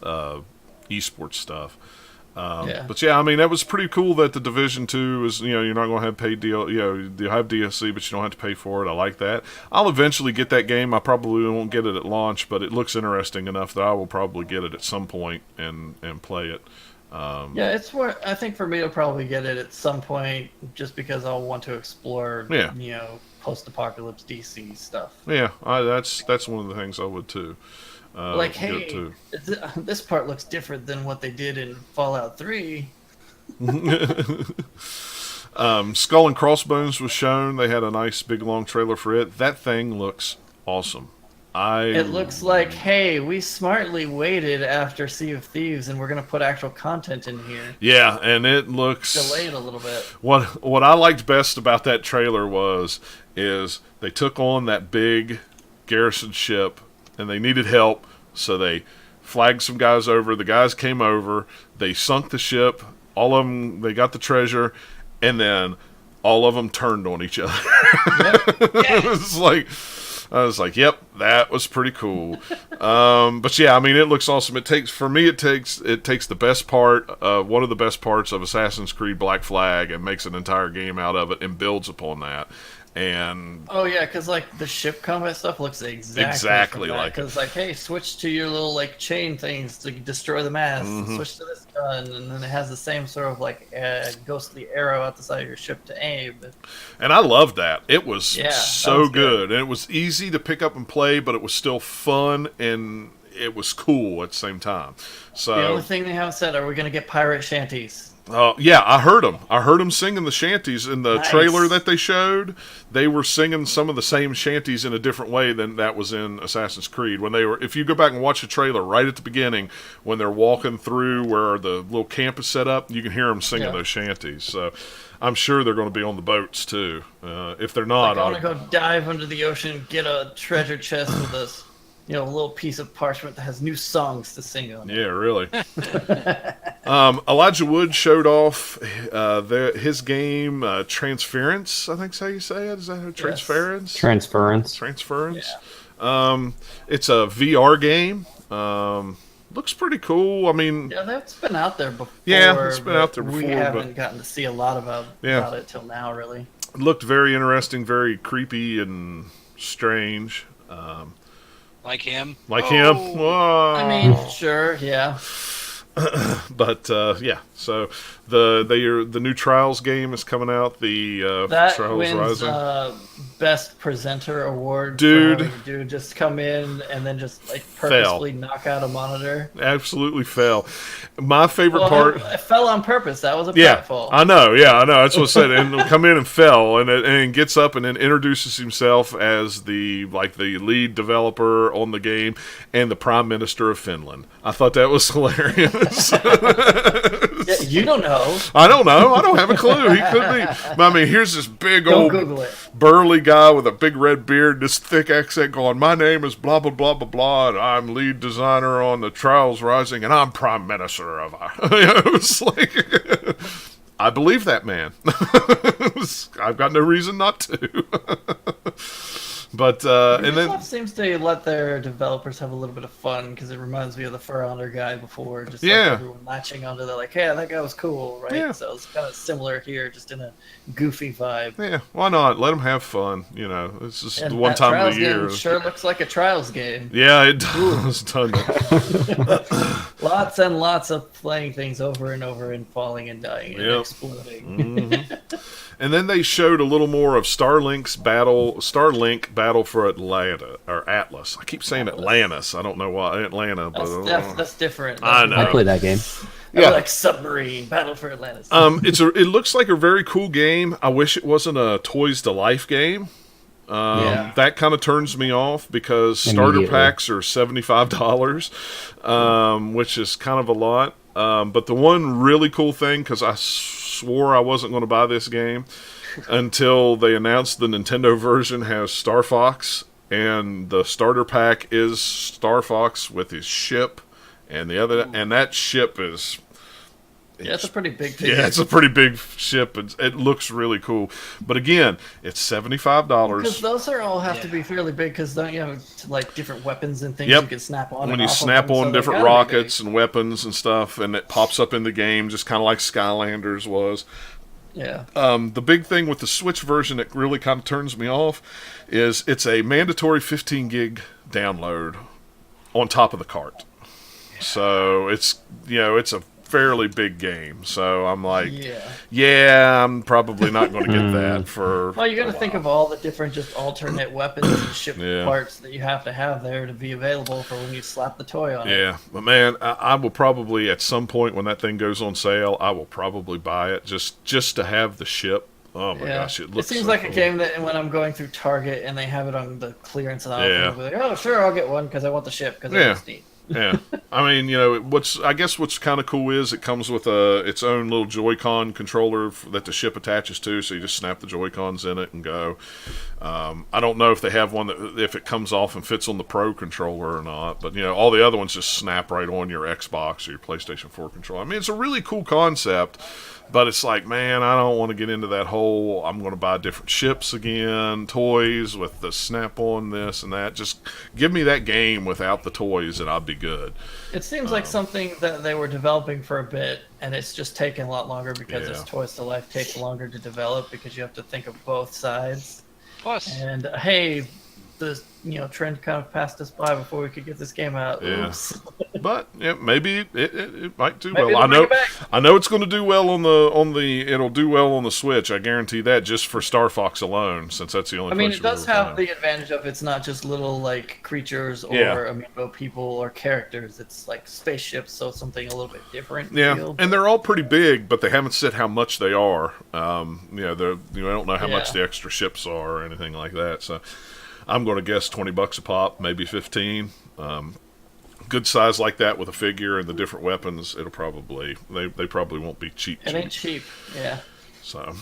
esports stuff. But I mean, that was pretty cool that the Division 2 is, you're not going to have paid you have DLC, but you don't have to pay for it. I like that. I'll eventually get that game. I probably won't get it at launch, but it looks interesting enough that I will probably get it at some point and play it. It's where I think for me to probably get it at some point, just because I'll want to explore, post-apocalypse DC stuff. Yeah, that's one of the things I would too. Like, hey, this part looks different than what they did in Fallout 3. Skull and Crossbones was shown. They had a nice big long trailer for it. That thing looks awesome. It looks like, hey, we smartly waited after Sea of Thieves, and we're going to put actual content in here. Yeah, and it looks delayed a little bit. What I liked best about that trailer is they took on that big garrison ship, and they needed help, so they flagged some guys over. The guys came over. They sunk the ship. All of them, they got the treasure, and then all of them turned on each other. Yep. I was like, yep, that was pretty cool. But yeah, I mean, it looks awesome. It takes the best part, one of the best parts of Assassin's Creed Black Flag, and makes an entire game out of it and builds upon that. And oh yeah, because like the ship combat stuff looks exactly like because like, hey, switch to your little like chain things to destroy the mast. Switch to this gun, and then it has the same sort of like ghostly arrow out the side of your ship to aim. And I loved that. It was so good, and it was easy to pick up and play, but it was still fun and it was cool at the same time. So the only thing they haven't said, are we going to get pirate shanties? Yeah, I heard them singing the shanties in the trailer that they showed. They were singing some of the same shanties in a different way than that was in Assassin's Creed. When they were, if you go back and watch the trailer right at the beginning, when they're walking through where the little camp is set up, you can hear them singing those shanties. So I'm sure they're going to be on the boats too. If they're not, I want to go dive under the ocean, get a treasure chest with us. A little piece of parchment that has new songs to sing on. Yeah, really. Elijah Wood showed off his game, Transference, I think is how you say it. Is that Transference? Transference. Yeah. It's a VR game. Looks pretty cool. I mean... Yeah, that's been out there before. Yeah, it's been out there before. We haven't gotten to see a lot about it till now, really. It looked very interesting, very creepy and strange. Like him? Him? Whoa. I mean, sure, yeah. But yeah, so the new Trials game is coming out. The that Trials wins Rising. Best Presenter award. Dude just come in and then just like purposely knock out a monitor. Absolutely fell. My favorite part. It fell on purpose. That was a pratfall. I know. That's what I said. And come in and fell, and gets up and then introduces himself as the lead developer on the game and the Prime Minister of Finland. I thought that was hilarious. Yeah, you don't know. I don't know. I don't have a clue. He could be. I mean, here's this big old burly guy with a big red beard, this thick accent going, my name is blah, blah, blah, blah, blah, and I'm lead designer on the Trials Rising, and I'm Prime Minister of... It was like... I believe that man. I've got no reason not to. But Ubisoft seems to let their developers have a little bit of fun, because it reminds me of the For Honor guy before. Just like everyone latching onto the like, hey, that guy was cool, right? Yeah. So it's kind of similar here, just in a goofy vibe. Yeah, why not? Let them have fun. It's just the one time of the year. Game sure looks like a Trials game. Yeah, it does. Lots and lots of playing things over and over and falling and dying and exploding. Mm-hmm. And then they showed a little more of Starlink Battle for Atlanta or Atlas. I keep saying Atlantis. I don't know why Atlanta, but that's different. I know. I played that game. Yeah, like Submarine Battle for Atlantis. It looks like a very cool game. I wish it wasn't a Toys to Life game. That kind of turns me off because starter packs are $75, which is kind of a lot. But the one really cool thing, because I swore I wasn't going to buy this game until they announced the Nintendo version has Star Fox, and the starter pack is Star Fox with his ship, and that ship is... it's a pretty big figure. Yeah, it's a pretty big ship. It looks really cool. But again, it's $75. Because those all have to be fairly big, because don't you have like different weapons and things you can snap on? When you snap on different rockets and weapons and stuff, and it pops up in the game, just kind of like Skylanders was. Yeah. The big thing with the Switch version that really kind of turns me off is it's a mandatory 15 gig download on top of the cart. So it's a fairly big game. So I'm like, yeah, I'm probably not going to get that for. Well, you got to think of all the different just alternate weapons and ship parts that you have to have there to be available for when you slap the toy on it. Yeah, but man, I will probably at some point when that thing goes on sale, I will probably buy it just to have the ship. Oh my gosh, it seems so like cool. a game that when I'm going through Target and they have it on the clearance aisle, I'll be like, oh sure, I'll get one because I want the ship because it's neat. Yeah, I mean, you know, what's kind of cool is it comes with its own little Joy-Con controller that the ship attaches to, so you just snap the Joy-Cons in it and go. I don't know if they have one that if it comes off and fits on the Pro controller or not, but you know, all the other ones just snap right on your Xbox or your PlayStation 4 controller. I mean, it's a really cool concept. But it's like, man, I don't want to get into that whole, I'm going to buy different ships again, toys with the snap-on this and that. Just give me that game without the toys and I'll be good. It seems like something that they were developing for a bit, and it's just taking a lot longer because its Toys to Life takes longer to develop because you have to think of both sides. Plus. And, hey, the trend kind of passed us by before we could get this game out. Yeah. Oops. But maybe it might do maybe well. I know it's going to do well it'll do well on the Switch. I guarantee that just for Star Fox alone, since that's the only. I mean, it does have the advantage of it's not just little like creatures or amiibo people or characters. It's like spaceships, so something a little bit different. Yeah, and they're all pretty big, but they haven't said how much they are. I don't know how much the extra ships are or anything like that. So I'm going to guess $20 a pop, maybe 15. Good size like that with a figure and the different weapons, it'll probably they probably won't be cheap. It ain't cheap, yeah. So,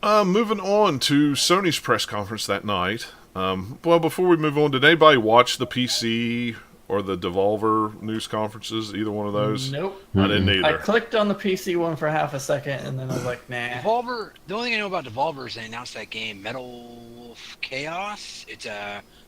moving on to Sony's press conference that night. Well, before we move on, did anybody watch the PC or the Devolver news conferences? Either one of those? Nope. I didn't either. I clicked on the PC one for half a second, and then I was like, nah. Devolver. The only thing I know about Devolver is they announced that game, Metal Chaos. It's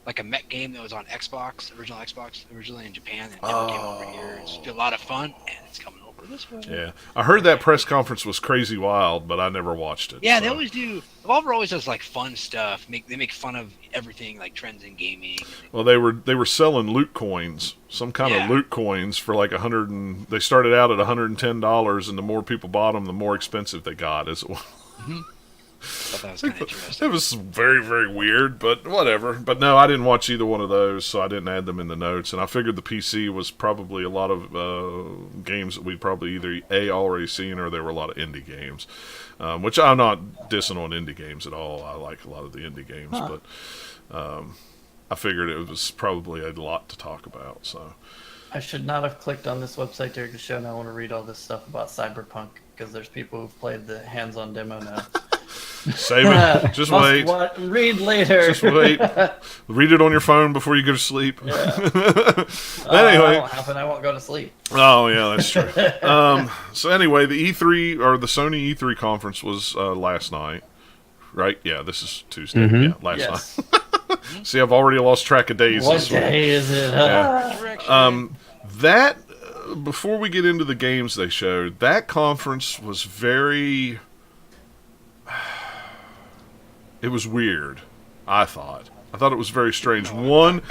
like a mech game that was on original Xbox, originally in Japan, and never came over here. It's a lot of fun, and it's coming over this way. Yeah, I heard that press conference was crazy wild, but I never watched it. Yeah, they always do. Devolver always does like fun stuff. They make fun of everything, like trends in gaming. Well, they were selling loot coins, some kind of loot coins for like they started out at $110, and the more people bought them, the more expensive they got. As well. Mm-hmm. Thought that was kind of interesting. It was very, very weird, but whatever. But no, I didn't watch either one of those, so I didn't add them in the notes. And I figured the PC was probably a lot of games that we'd probably either already seen or there were a lot of indie games, which I'm not dissing on indie games at all. I like a lot of the indie games, but I figured it was probably a lot to talk about. So I should not have clicked on this website there to show. I want to read all this stuff about Cyberpunk because there's people who've played the hands-on demo now. Save it. Just wait. Read later. Just wait. Read it on your phone before you go to sleep. Yeah. Anyway, that won't happen. I won't go to sleep. Oh yeah, that's true. So anyway, the E3 or the Sony E3 conference was last night, right? Yeah, this is Tuesday. Mm-hmm. Yeah, last night. See, I've already lost track of days. What day is it? That before we get into the games they showed, that conference was very. It was weird, I thought. I thought it was very strange. One,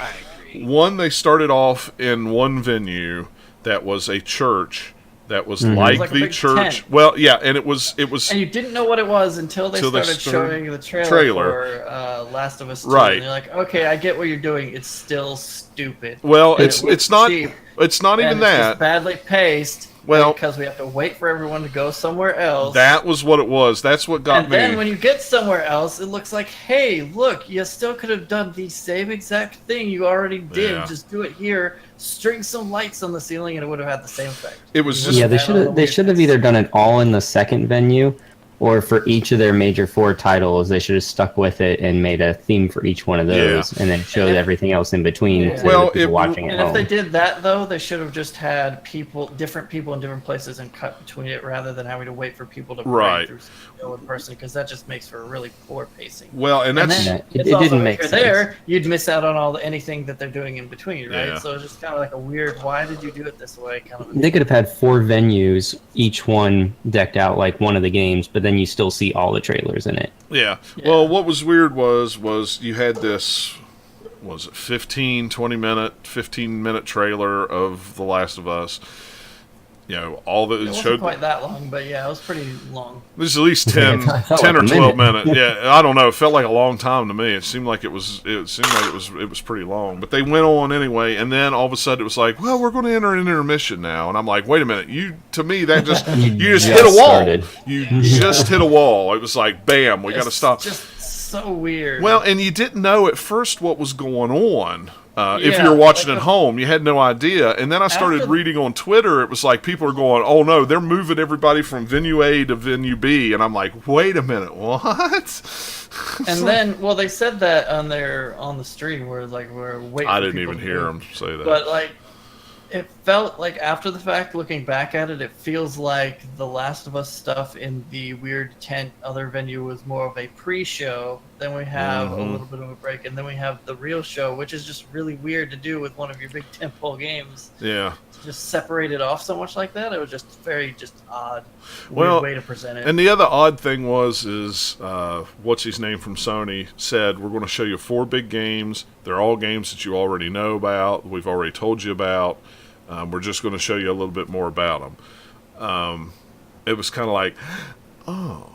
they started off in one venue that was a church that was like the church. Tent. Well, yeah, and it was. And you didn't know what it was until they started showing the trailer for Last of Us 2. Right. And you're like, okay, I get what you're doing. It's still stupid. Well, it's not. Cheap, it's not even that. It's just badly paced. Well, because we have to wait for everyone to go somewhere else. That was what it was. That's what got me. And then when you get somewhere else, it looks like, hey, look, you still could have done the same exact thing you already did. Yeah. Just do it here. String some lights on the ceiling, and it would have had the same effect. It was just they should have either done it all in the second venue, or for each of their major 4 titles, they should have stuck with it and made a theme for each one of those, and then showed everything else in between to the people watching at home. And if they did that, though, they should have just had different people in different places and cut between it, rather than having to wait for people to break through in person, because that just makes for a really poor pacing. Well, and that's it didn't make sense. There, you'd miss out on anything that they're doing in between, right? Yeah. So it's just kind of like a weird. Why did you do it this way? Kind of. They could have had 4 venues, each one decked out like one of the games, but then you still see all the trailers in it. Yeah. Well, what was weird was you had this, was it 15 minute trailer of The Last of Us. all the it wasn't quite that long, but yeah, it was pretty long. There's at least 10 or 12 minutes. Yeah, I don't know. It felt like a long time to me. It seemed like it was pretty long. But they went on anyway, and then all of a sudden it was like, well, we're going to enter an intermission now. And I'm like, wait a minute. To me, that just you just hit a wall. Started. You just hit a wall. It was like, bam, we got to stop. Just so weird. Well, and you didn't know at first what was going on. If you were watching at home, you had no idea. And then I started reading on Twitter. It was like people are going, oh, no, they're moving everybody from venue A to venue B. And I'm like, wait a minute, what? And then, well, they said that on the stream where we're waiting. I didn't even hear them say that. But it felt like after the fact, looking back at it, it feels like the Last of Us stuff in the weird tent other venue was more of a pre-show. Then we have a little bit of a break, and then we have the real show, which is just really weird to do with one of your big tentpole games. Yeah. To just separate it off so much like that, it was just very odd. Weird way to present it. And the other odd thing is what's his name from Sony said, we're going to show you 4 big games. They're all games that you already know about. We've already told you about. We're just going to show you a little bit more about them. It was kind of like, oh,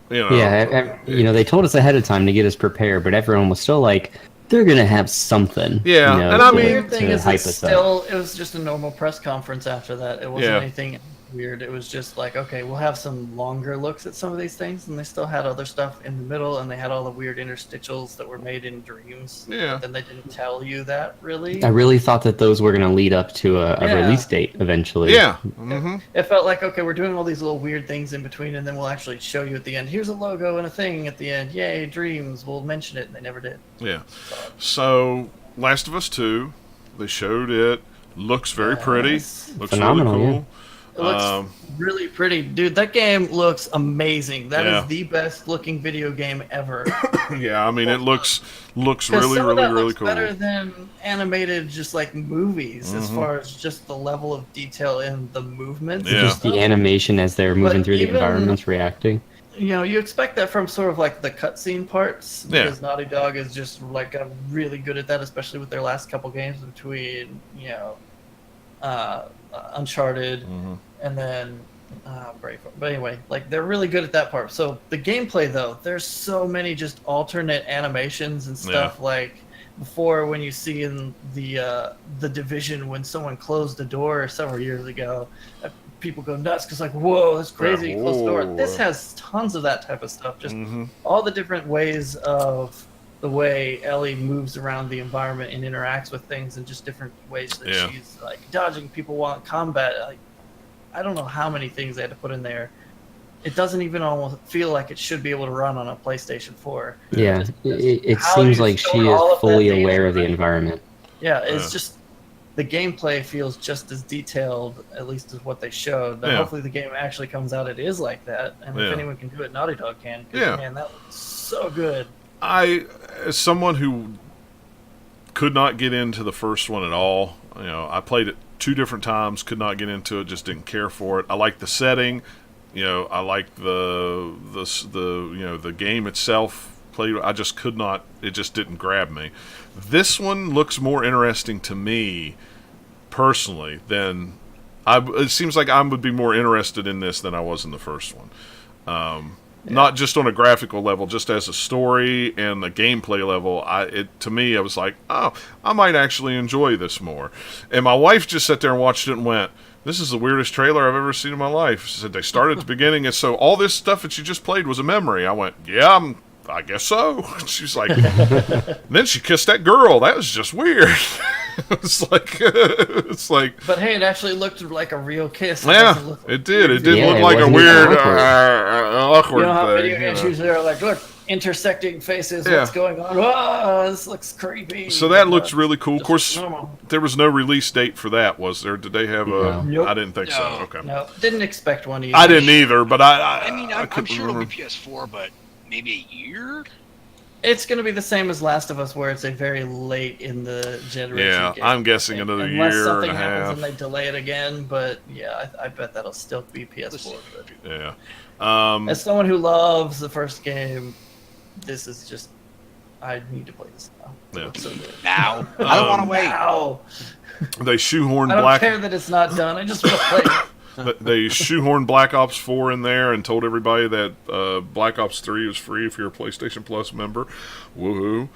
Yeah, they told us ahead of time to get us prepared, but everyone was still like, they're going to have something. Yeah, and I mean, the weird thing is it was just a normal press conference after that. It wasn't anything weird. It was just like, okay, we'll have some longer looks at some of these things, and they still had other stuff in the middle, and they had all the weird interstitials that were made in dreams. Yeah. But then they didn't tell you that, really. I really thought that those were going to lead up to a release date eventually. Yeah. Mm-hmm. It felt like, okay, we're doing all these little weird things in between, and then we'll actually show you at the end. Here's a logo and a thing at the end. Yay, dreams. We'll mention it, and they never did. Yeah. So, Last of Us 2, they showed it. Looks very pretty. Looks phenomenal, really cool. It looks really pretty. Dude, that game looks amazing. That is the best looking video game ever. Yeah, I mean, it looks really, really cool. Better than animated just like movies as far as just the level of detail in the movements. Yeah. Just the animation as they're moving through the environments, reacting. You expect that from sort of like the cutscene parts because Naughty Dog is just like got really good at that, especially with their last couple games between Uncharted and then Brave. But anyway, they're really good at that part. So the gameplay though, there's so many just alternate animations and stuff like before when you see in the Division when someone closed the door several years ago. People go nuts because whoa, that's crazy. Close the door. This has tons of that type of stuff. Just all the different ways of the way Ellie moves around the environment and interacts with things, and just different ways that she's dodging people while in combat. I don't know how many things they had to put in there. It doesn't even almost feel like it should be able to run on a PlayStation 4. Yeah, it seems like she is fully aware of the environment. Yeah, it's just the gameplay feels just as detailed, at least as what they showed. But hopefully the game actually comes out, it is like that. And if anyone can do it, Naughty Dog can. Man, that looks so good. As someone who could not get into the first one at all, I played it 2 different times, could not get into it, just didn't care for it. I like the setting, I like the game itself. I just could not. It just didn't grab me. This one looks more interesting to me personally than it seems like I would be more interested in this than I was in the first one. Not just on a graphical level, just as a story and the gameplay level. To me, I was like, oh, I might actually enjoy this more. And my wife just sat there and watched it and went, this is the weirdest trailer I've ever seen in my life. She said they started at the beginning, and so all this stuff that you just played was a memory. I went, yeah, I guess so. She's like, then she kissed that girl. That was just weird. It's like. But hey, it actually looked like a real kiss. Yeah, it did. It did look like a weird, awkward how thing. Video games usually are like, look, intersecting faces. What's going on? Oh, this looks creepy. So that looks really cool. Of course, there was no release date for that, was there? Did they have a? Nope. I didn't think so. Okay. No, didn't expect one either. I didn't either, but I'm sure it'll be PS4, but maybe a year. It's going to be the same as Last of Us, where it's a very late in the generation game. I'm guessing another year and a half. Unless something happens and they delay it again, but I bet that'll still be PS4. Yeah. As someone who loves the first game, this is just, I need to play this now. Yeah. So good. Now? I don't want to wait. Now. They shoehorned I don't care that it's not done. I just want to play it. They shoehorned Black Ops 4 in there and told everybody that Black Ops 3 is free if you're a PlayStation Plus member. Woohoo!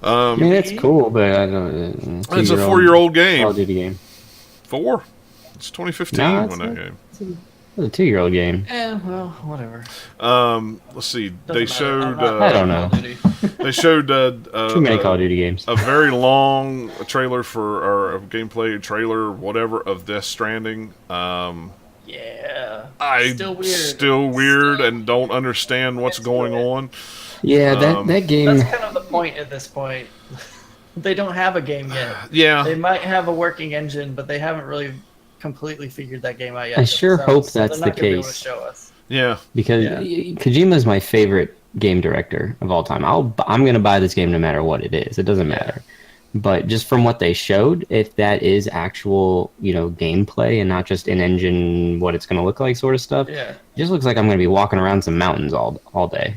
I mean, it's cool, but I don't. It's a 4-year-old game. Call of Duty game. 4. It's 2015 when that game. It's a 2-year-old game. Well, whatever. Let's see. They showed. I don't know. They showed too many Call of Duty games. A very long trailer or a gameplay trailer, whatever, of Death Stranding. Yeah. Still weird, and don't understand what's going on. Yeah, that game. That's kind of the point at this point. They don't have a game yet. Yeah. They might have a working engine, but they haven't really completely figured that game out yet. I sure hope that's the case. Be able to show us. Yeah. Because Kojima is my favorite game director of all time. I'm going to buy this game no matter what it is. It doesn't matter. But just from what they showed, if that is actual, gameplay and not just in engine, what it's going to look like sort of stuff, it just looks like I'm going to be walking around some mountains all day.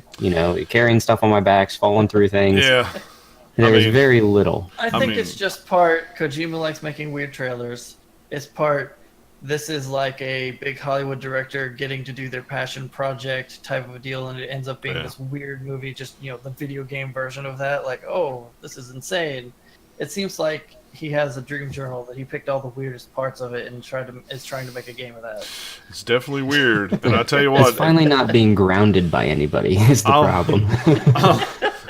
Carrying stuff on my backs, falling through things. Yeah. There's very little. I think it's just part Kojima likes making weird trailers. It's part this is like a big Hollywood director getting to do their passion project type of a deal, and it ends up being this weird movie, just the video game version of that. Like, oh, this is insane. It seems like he has a dream journal that he picked all the weirdest parts of it and is trying to make a game of that. It's definitely weird, and I tell you what, it's finally not being grounded by anybody is the problem.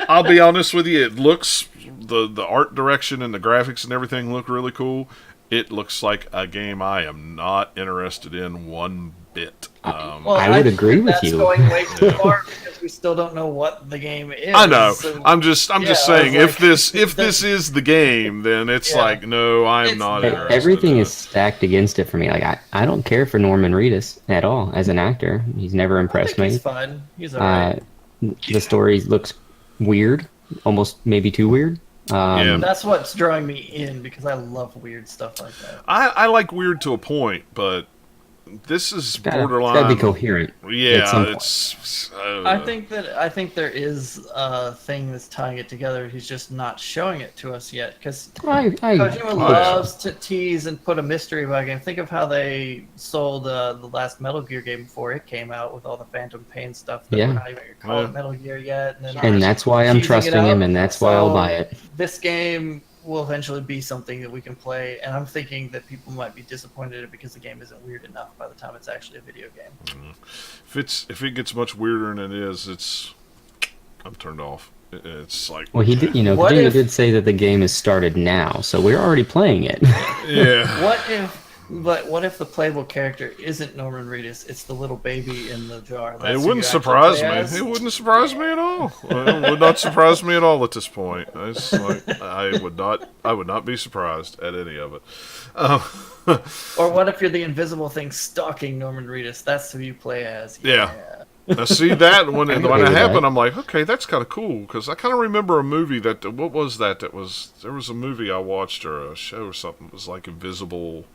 I'll be honest with you. It looks the art direction and the graphics and everything look really cool. It looks like a game I am not interested in one bit. I would agree with you. That's going way too far because we still don't know what the game is. I know. So, I'm just saying if this is the game, then it's like no, I'm not interested. Everything is stacked against it for me. Like I don't care for Norman Reedus at all as an actor. He's never impressed me. He's fine. He's alright. The story looks weird, almost maybe too weird. That's what's drawing me in because I love weird stuff like that. I like weird to a point, but this is borderline. It's gotta be coherent. Yeah, it's. I think there is a thing that's tying it together. He's just not showing it to us yet because Kojima loves to tease and put a mystery about a game. Think of how they sold the last Metal Gear game before it came out with all the Phantom Pain stuff that we're not even gonna call it Metal Gear yet. And that's why I'm trusting him, and that's why I'll buy it. This game will eventually be something that we can play, and I'm thinking that people might be disappointed because the game isn't weird enough by the time it's actually a video game. If it gets much weirder than it is, I'm turned off. It's like he did. Kojima did say that the game is started now, so we're already playing it. Yeah. What if the playable character isn't Norman Reedus? It's the little baby in the jar. It wouldn't surprise me. It wouldn't surprise me at all. It would not surprise me at all at this point. It's like I would not be surprised at any of it. Or what if you're the invisible thing stalking Norman Reedus? That's who you play as. Yeah. Now see that when it happened, I'm like, okay, that's kind of cool because I kind of remember a movie what was that? There was a movie I watched or a show or something. It was like invisible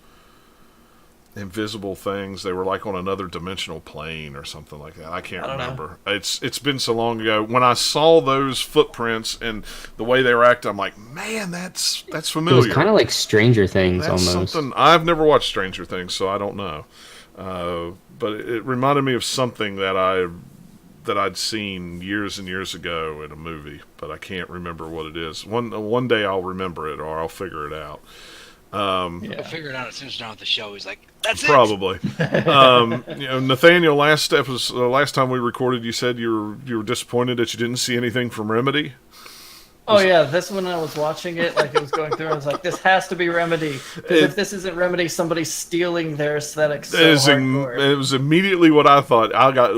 things. They were like on another dimensional plane or something like that. I can't remember. It's been so long ago. When I saw those footprints and the way they were acting, I'm like, man, that's familiar. It was kind of like Stranger Things that's almost. Something I've never watched Stranger Things, so I don't know. But it reminded me of something that I'd seen years and years ago in a movie, but I can't remember what it is. One day I'll remember it or I'll figure it out. I'll figure it out as soon as we're done with the show. He's like, that's probably. Nathaniel, last time we recorded, you said you were disappointed that you didn't see anything from Remedy. Oh yeah, this when I was watching it, like it was going through, I was like, this has to be Remedy. Because if this isn't Remedy, somebody's stealing their aesthetics. It was immediately what I thought.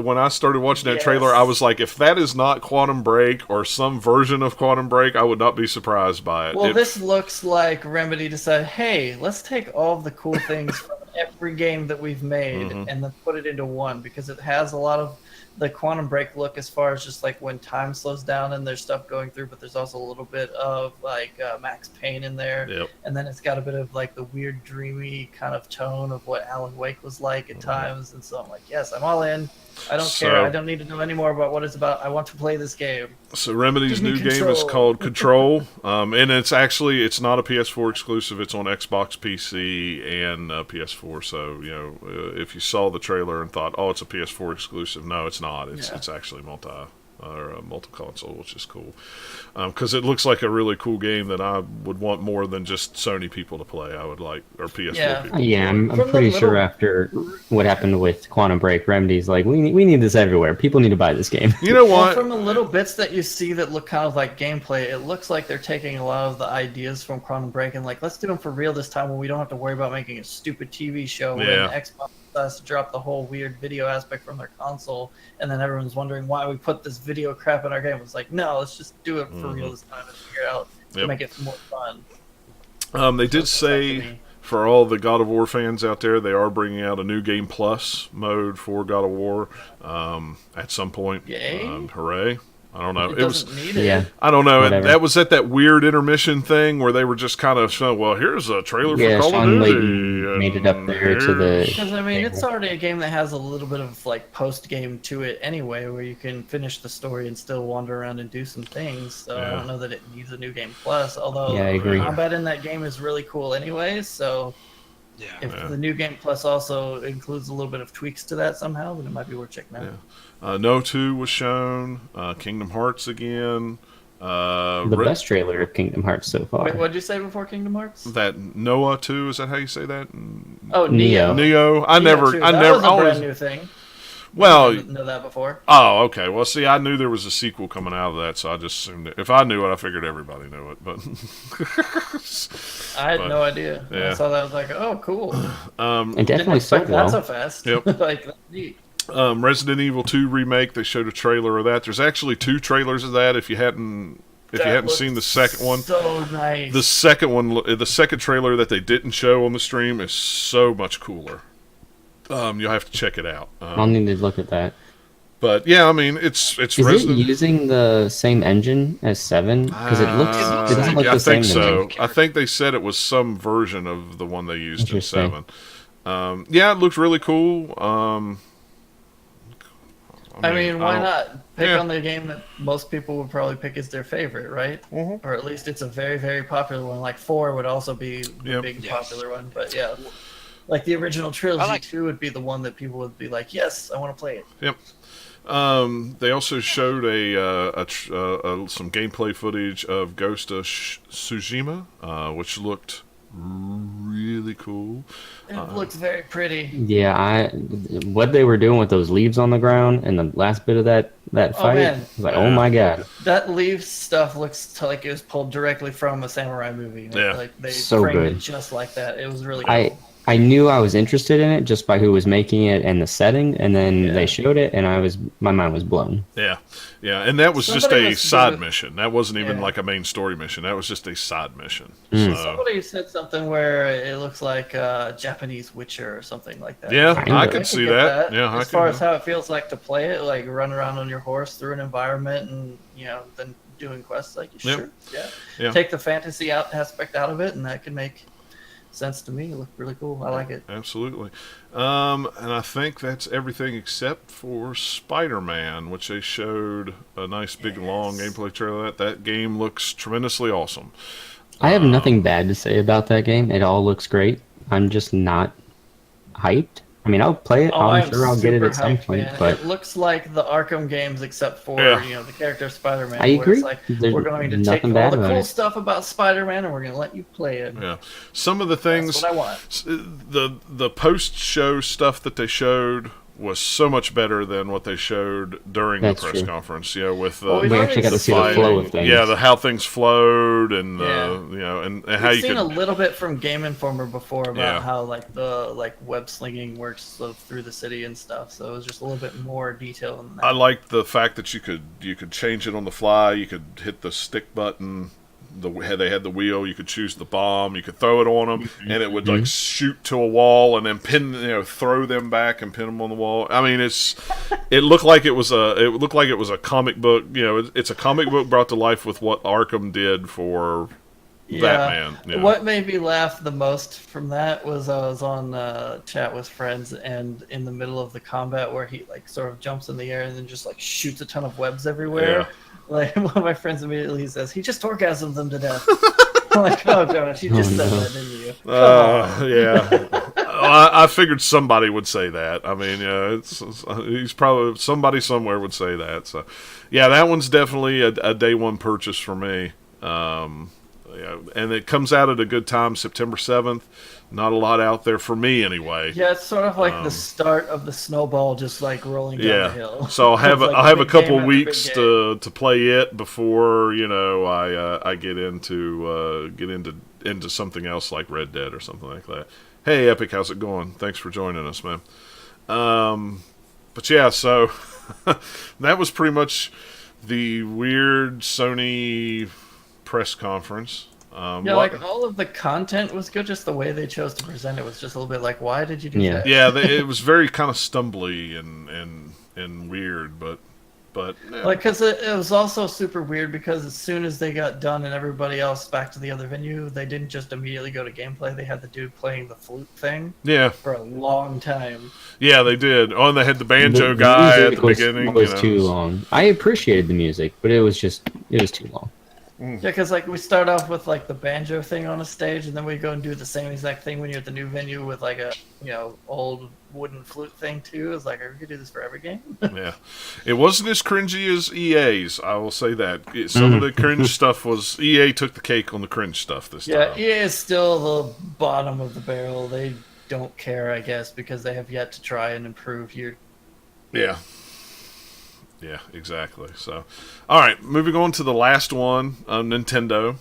When I started watching that trailer, I was like, if that is not Quantum Break or some version of Quantum Break, I would not be surprised by it. Well, this looks like Remedy decided, hey, let's take all of the cool things from every game that we've made and then put it into one, because it has a lot of the Quantum Break look as far as just like when time slows down and there's stuff going through, but there's also a little bit of like Max Payne in there. And then it's got a bit of like the weird dreamy kind of tone of what Alan Wake was like at times. And so I'm like, yes, I'm all in. I don't care. I don't need to know any more about what it's about. I want to play this game. So Remedy's new game is called Control, and it's not a PS4 exclusive. It's on Xbox, PC, and PS4. PS4. So if you saw the trailer and thought, "Oh, it's a PS4 exclusive," no, it's not. It's actually multi-console, which is cool, because it looks like a really cool game that I would want more than just Sony people to play. I would like, or PS4 people. Yeah, I'm pretty sure after what happened with Quantum Break, Remedy's like, we need this everywhere. People need to buy this game. You know what? From the little bits that you see that look kind of like gameplay, it looks like they're taking a lot of the ideas from Quantum Break and like, let's do them for real this time, when we don't have to worry about making a stupid TV show when Xbox has to drop the whole weird video aspect from their console, and then everyone's wondering why we put this video crap in our game. It's like, no, let's just do it for real this time and figure it out to make it more fun. They did say, for all the God of War fans out there, they are bringing out a new Game Plus mode for God of War at some point. Yay. Hooray. I don't know. It doesn't need it. Yeah. I don't know. Whatever. That was at that weird intermission thing where they were just kind of showing, well, here's a trailer for Call of Duty. Made it up there to the... Because, I mean, it's already a game that has a little bit of, like, post-game to it anyway, where you can finish the story and still wander around and do some things. So I don't know that it needs a new Game Plus, although I agree. combat in that game is really cool anyway, so... If the new Game Plus also includes a little bit of tweaks to that somehow, then it might be worth checking out. No 2 was shown. Kingdom Hearts again. The best trailer of Kingdom Hearts so far. Wait, what did you say before Kingdom Hearts? That Noah 2, is that how you say that? Oh, Neo. Neo. That was a brand new thing. Well, I didn't know that before. Oh, okay. Well, see, I knew there was a sequel coming out of that, so I just assumed it. If I knew it, I figured everybody knew it. But I had no idea. I saw that, I was like, oh, cool. It definitely sold well. Not so fast. Yep. Like, that's neat. Resident Evil 2 remake. They showed a trailer of that. There's actually 2 trailers of that. If you hadn't seen the second one, so nice. The second trailer that they didn't show on the stream is so much cooler. You'll have to check it out. I'll need to look at that. But yeah, I mean, it's Is Resident... it using the same engine as 7? Because it doesn't look the same. I think so. I think they said it was some version of the one they used in 7. Yeah, it looks really cool. I mean, why not pick on the game that most people would probably pick as their favorite, right? Mm-hmm. Or at least it's a very, very popular one. Like 4 would also be the big popular one, but yeah. Like the original trilogy 2 would be the one that people would be like, yes, I want to play it. Yep. They also showed some gameplay footage of Ghost of Tsushima, which looked really cool. It looks very pretty. Yeah, what they were doing with those leaves on the ground and the last bit of that fight, I was like, oh my god. That leaf stuff looks like it was pulled directly from a samurai movie. Yeah. Like they so framed good. it just like that. It was really cool. I knew I was interested in it just by who was making it and the setting, and then they showed it, and my mind was blown. Yeah, and that was just a side mission. That wasn't even like a main story mission. That was just a side mission. So. Somebody said something where it looks like Japanese Witcher or something like that. Yeah, I could see that. Yeah, as far as how it feels like to play it, like run around on your horse through an environment and then doing quests, like sure, take the fantasy aspect out of it, and that can make sense to me. It looked really cool. I like it. Absolutely. And I think that's everything except for Spider-Man, which they showed a nice big long gameplay trailer. That game looks tremendously awesome. I have nothing bad to say about that game. It all looks great. I'm just not hyped. I mean, I'll play it. I'm sure I'll get it at some point. But it looks like the Arkham games, except for the character of Spider-Man. I agree. It's like, we're going to take all the cool stuff about Spider-Man, and we're going to let you play it. Yeah, some of the things. That's what I want. The post-show stuff that they showed was so much better than what they showed during the press conference. With we actually got to see the flow of things. Yeah, how things flowed and and how you seen a little bit from Game Informer before about how the web slinging works through the city and stuff. So it was just a little bit more detail than that. I liked the fact that you could change it on the fly. You could hit the stick button. They had the wheel. You could choose the bomb. You could throw it on them, and it would shoot to a wall, and then throw them back and pin them on the wall. I mean, it looked like it was a comic book. It's a comic book brought to life with what Arkham did for Batman. Yeah. What made me laugh the most from that was I was on chat with friends, and in the middle of the combat where he sort of jumps in the air and then just shoots a ton of webs everywhere. Yeah. One of my friends immediately says, he just orgasmed them to death. I'm like, oh gosh, you just said that, didn't you? Yeah. I figured somebody would say that. I mean, he's probably somebody somewhere would say that. So, yeah, that one's definitely a day one purchase for me. And it comes out at a good time, September 7th. Not a lot out there for me, anyway. Yeah, it's sort of like the start of the snowball, just like rolling down the hill. So I'll have a couple weeks to play it before I get into something else like Red Dead or something like that. Hey, Epic, how's it going? Thanks for joining us, man. But yeah, so that was pretty much the weird Sony press conference. Like all of the content was good, just the way they chose to present it was just a little bit like, why did you do that? Yeah, it was very kind of stumbly and weird, but yeah. Like, because it was also super weird because as soon as they got done and everybody else back to the other venue, they didn't just immediately go to gameplay. They had the dude playing the flute thing for a long time. Yeah, they did. Oh, and they had the banjo guy at the beginning. It was too long. I appreciated the music, but it was too long. Yeah, because like we start off with like the banjo thing on a stage, and then we go and do the same exact thing when you're at the new venue with like a old wooden flute thing too. It's like, are we gonna do this for every game? Yeah, it wasn't as cringy as EA's. I will say that some of the cringe stuff was EA took the cake on the cringe stuff this time. Yeah, EA is still the bottom of the barrel. They don't care, I guess, because they have yet to try and improve here. Yeah. Yeah, exactly. So, all right, moving on to the last one, Nintendo.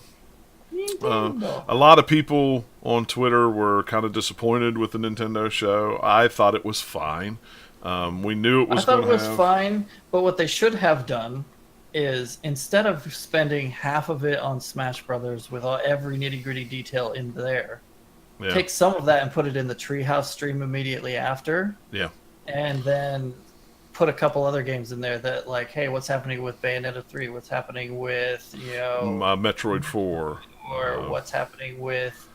A lot of people on Twitter were kind of disappointed with the Nintendo show. I thought it was fine. We knew it was. I thought it was fine, but what they should have done is instead of spending half of it on Smash Brothers with every nitty-gritty detail in there, take some of that and put it in the Treehouse stream immediately after. Yeah, and then put a couple other games in there that like, hey, what's happening with Bayonetta 3? What's happening with, Metroid 4? Or what's happening with,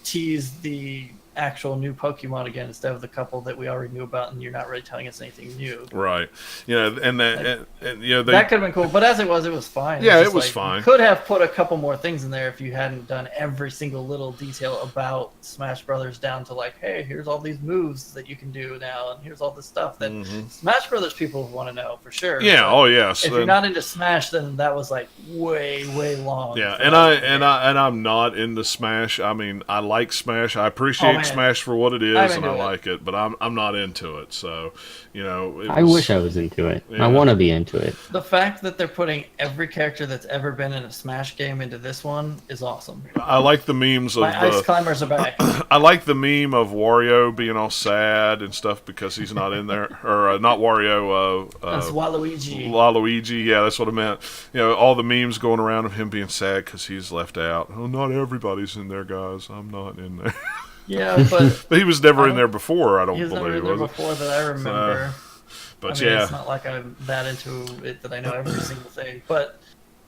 tease the actual new Pokemon again instead of the couple that we already knew about and you're not really telling us anything new. Right. And that, that could have been cool, but as it was fine. Yeah, it was fine. You could have put a couple more things in there if you hadn't done every single little detail about Smash Brothers down to like, hey, here's all these moves that you can do now, and here's all this stuff that Smash Brothers people want to know for sure. Yeah. So yes. If you're not into Smash, then that was like way, way long. Yeah, and I'm not into Smash. I mean, I like Smash. I appreciate Smash for what it is, and I like it, but I'm not into it. So, I wish I was into it. Yeah. I want to be into it. The fact that they're putting every character that's ever been in a Smash game into this one is awesome. I like the memes of Ice Climbers are back. I like the meme of Wario being all sad and stuff because he's not in there, or not Wario. That's Waluigi. Waluigi, yeah, that's what I meant. All the memes going around of him being sad because he's left out. Oh, not everybody's in there, guys. I'm not in there. Yeah, but he was never in there before. I don't believe. He was never in there before that I remember. But it's not like I'm that into it that I know every single thing. But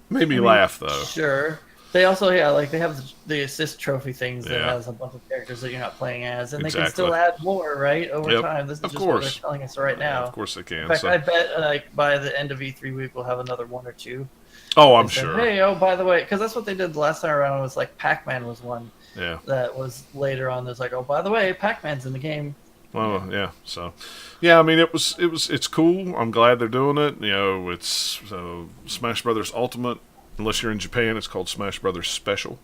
made me laugh though. Sure. They also they have the assist trophy things that has a bunch of characters that you're not playing as, and they can still add more over time. This is just what they're telling us right now. Of course they can. In fact, I bet by the end of E3 week we'll have another one or two. Oh, I'm sure. Hey, by the way, because that's what they did the last time around. Was like Pac-Man was one. Yeah. That was later on. There's like, oh, by the way, Pac-Man's in the game. Well, yeah. So, yeah. I mean, it's cool. I'm glad they're doing it. It's Smash Brothers Ultimate. Unless you're in Japan, it's called Smash Brothers Special.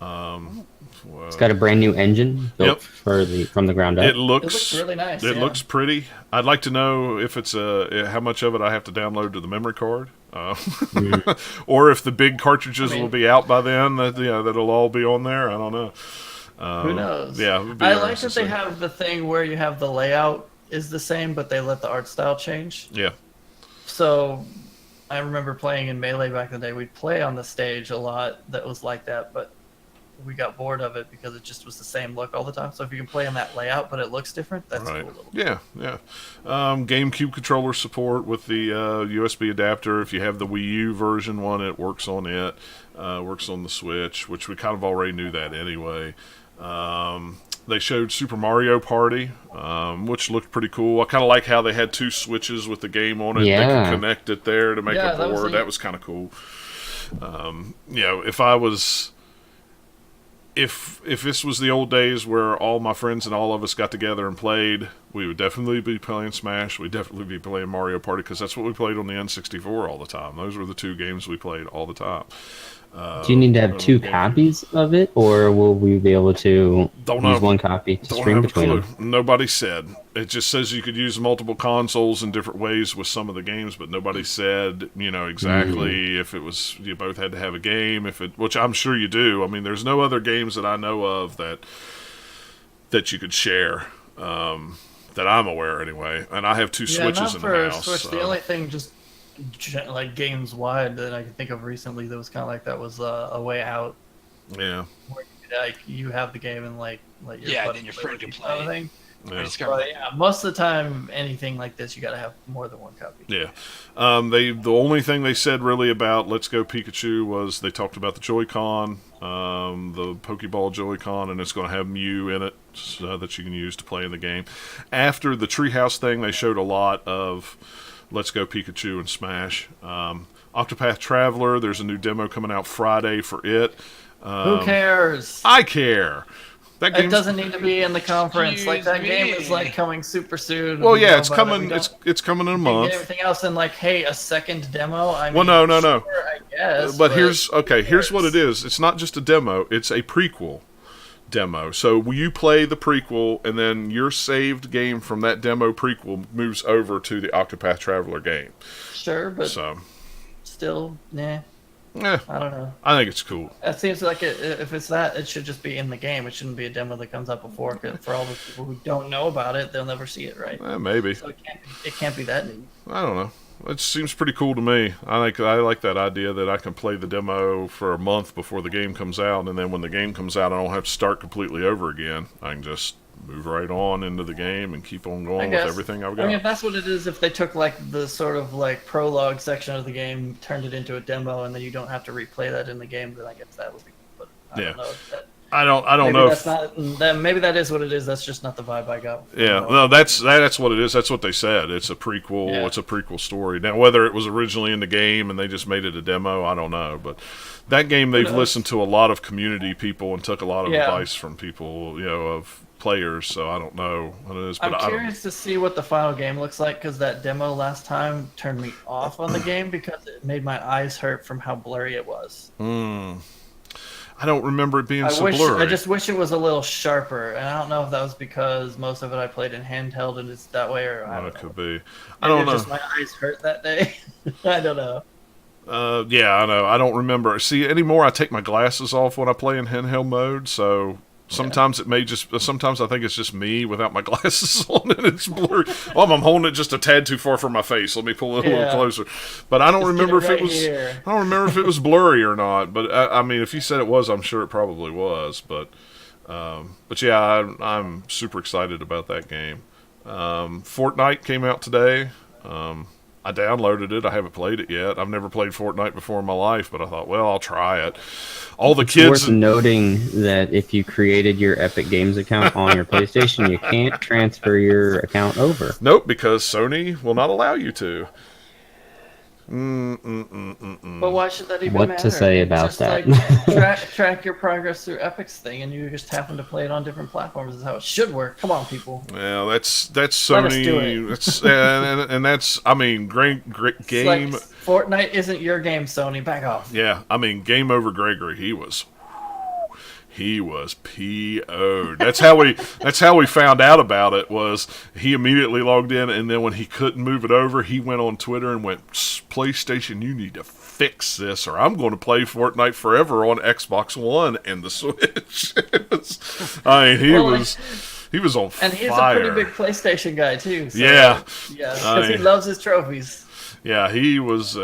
It's got a brand new engine built from the ground up. It looks really nice. It looks pretty. I'd like to know if it's how much of it I have to download to the memory card, or if the big cartridges will be out by then. That'll all be on there. I don't know. Who knows? Yeah, I like that they have the thing where you have the layout is the same, but they let the art style change. Yeah. So I remember playing in Melee back in the day. We'd play on the stage a lot that was like that, but we got bored of it because it just was the same look all the time. So if you can play on that layout, but it looks different, that's cool. Yeah. GameCube controller support with the USB adapter. If you have the Wii U version one, it works on it. Works on the Switch, which we kind of already knew that anyway. They showed Super Mario Party, which looked pretty cool. I kind of like how they had two switches with the game on it. Yeah. They could connect it there to make a board. That was kind of cool. If I was if this was the old days where all my friends and all of us got together and played, we would definitely be playing Smash. We'd definitely be playing Mario Party because that's what we played on the N64 all the time. Those were the two games we played all the time. Do you need to have two copies of it, or will we be able to use one copy to stream between them? Nobody said. It just says you could use multiple consoles in different ways with some of the games, but nobody said, exactly if it was you both had to have a game, which I'm sure you do. I mean, there's no other games that I know of that you could share. That I'm aware anyway, and I have two Switches in the house. Switch, the only thing just like games wide that I can think of recently that was kind of like that was A Way Out. Yeah. Where you have the game and let your then your friend can play. Yeah. But most of the time, anything like this, you got to have more than one copy. Yeah. The only thing they said really about Let's Go Pikachu was they talked about the Joy-Con, the Pokeball Joy-Con, and it's going to have Mew in it that you can use to play in the game. After the Treehouse thing, they showed a lot of Let's Go Pikachu and Smash. Octopath Traveler, there's a new demo coming out Friday for it. Who cares? I care. It doesn't need to be in the conference. That game is coming super soon. Well, yeah, it's coming. It's coming in a month. Everything else in a second demo. No. Sure, I guess. But here's what it is. It's not just a demo. It's a prequel demo. So you play the prequel, and then your saved game from that demo prequel moves over to the Octopath Traveler game. Sure, but still, nah. Yeah, I don't know. I think it's cool. It seems like if it's that, it should just be in the game. It shouldn't be a demo that comes out before. For all the people who don't know about it, they'll never see it, right? Maybe. So it can't be that neat. I don't know. It seems pretty cool to me. I like that idea that I can play the demo for a month before the game comes out, and then when the game comes out, I don't have to start completely over again. I can just move right on into the game and keep on going with everything I've got. I mean, if that's what it is, if they took the sort of prologue section of the game, turned it into a demo, and then you don't have to replay that in the game, then I guess that would be cool. But I don't know. I don't know. Maybe that is what it is. That's just not the vibe I got. Yeah, no, that's what it is. That's what they said. It's a prequel. Yeah. It's a prequel story. Now, whether it was originally in the game and they just made it a demo, I don't know. But that game, they've listened to a lot of community people and took a lot of advice from people, of players. So I don't know what it is. But I'm curious to see what the final game looks like, because that demo last time turned me off on the game because it made my eyes hurt from how blurry it was. I don't remember it being blurry. I just wish it was a little sharper, and I don't know if that was because most of it I played in handheld and it's that way, or I don't know. It could be. I don't know. Just my eyes hurt that day. I don't know. Yeah, I know. I don't remember. See, anymore I take my glasses off when I play in handheld mode, so sometimes sometimes I think it's just me without my glasses on and it's blurry. Well, I'm holding it just a tad too far from my face. Let me pull it a little closer. But I don't remember if it was. I don't remember if it was blurry or not. But I mean, if you said it was, I'm sure it probably was. But yeah, I'm super excited about that game. Fortnite came out today. I downloaded it. I haven't played it yet. I've never played Fortnite before in my life, but I thought, well, I'll try it. It's worth noting that if you created your Epic Games account on your PlayStation, you can't transfer your account over. Nope, because Sony will not allow you to. But why should that even matter? What to say about that? Track your progress through Epic's thing, and you just happen to play it on different platforms. Is how it should work. Come on, people. Yeah, that's Sony. That's and that's great game. Fortnite isn't your game, Sony. Back off. Yeah, game over Gregory. He was PO'd. That's how we found out about it. Was he immediately logged in, and then when he couldn't move it over, he went on Twitter and went, "PlayStation, you need to fix this, or I'm going to play Fortnite forever on Xbox One and the Switch." He was on fire. And he's a pretty big PlayStation guy too. So, yeah, because he loves his trophies. Yeah, he was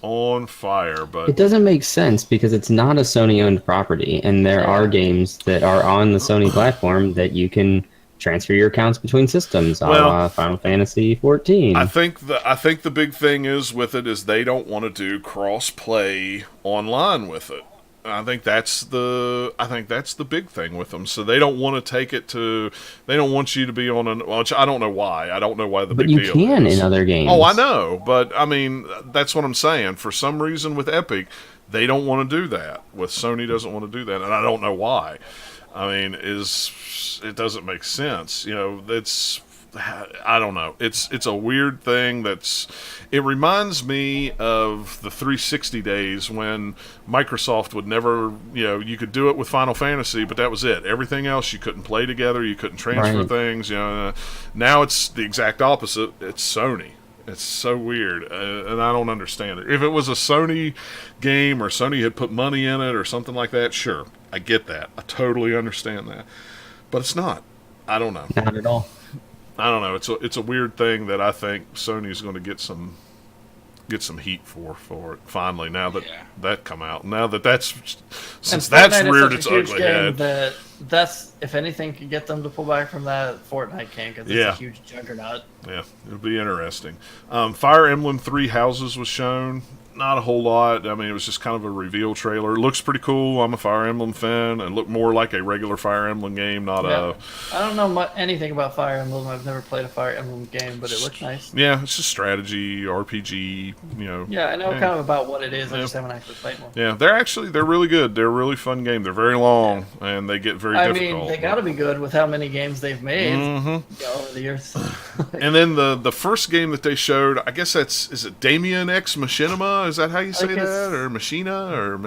on fire, but it doesn't make sense because it's not a Sony-owned property, and there are games that are on the Sony platform that you can transfer your accounts between systems. Final Fantasy 14. I think the big thing is with it is they don't want to do cross-play online with it. I think that's the big thing with them. So they don't want to take it to. They don't want you to be on an. Which I don't know why. I don't know why the big deal is. But you can in other games. Oh, I know, but I mean that's what I'm saying. For some reason with Epic, they don't want to do that. With Sony doesn't want to do that, and I don't know why. I mean, it doesn't make sense. You know, I don't know. It's a weird thing it reminds me of the 360 days when Microsoft would never, you could do it with Final Fantasy, but that was it. Everything else you couldn't play together, you couldn't transfer things, Now it's the exact opposite. It's Sony. It's so weird, and I don't understand it. If it was a Sony game or Sony had put money in it or something like that, sure, I get that. I totally understand that. But it's not. I don't know. Not at all. I don't know. It's a weird thing that I think Sony's going to get some heat for it finally. Now that that come out, now that that's reared its ugly head. That's if anything could get them to pull back from that, Fortnite can, because it's a huge juggernaut. Yeah, it'll be interesting. Fire Emblem 3 Houses was shown. Not a whole lot. I mean, it was just kind of a reveal trailer. It looks pretty cool. I'm a Fire Emblem fan, and looked more like a regular Fire Emblem game, not a... I don't know anything about Fire Emblem. I've never played a Fire Emblem game, but it looks nice. Yeah, it's just strategy, RPG, Yeah, I know kind of about what it is. I just haven't actually played one. Yeah, they're really good. They're a really fun game. They're very long, and they get very difficult. I mean, they got to be good with how many games they've made over the years. And then the first game that they showed, I guess is it Damien X Machinima? Is that how you say that? Or Machina?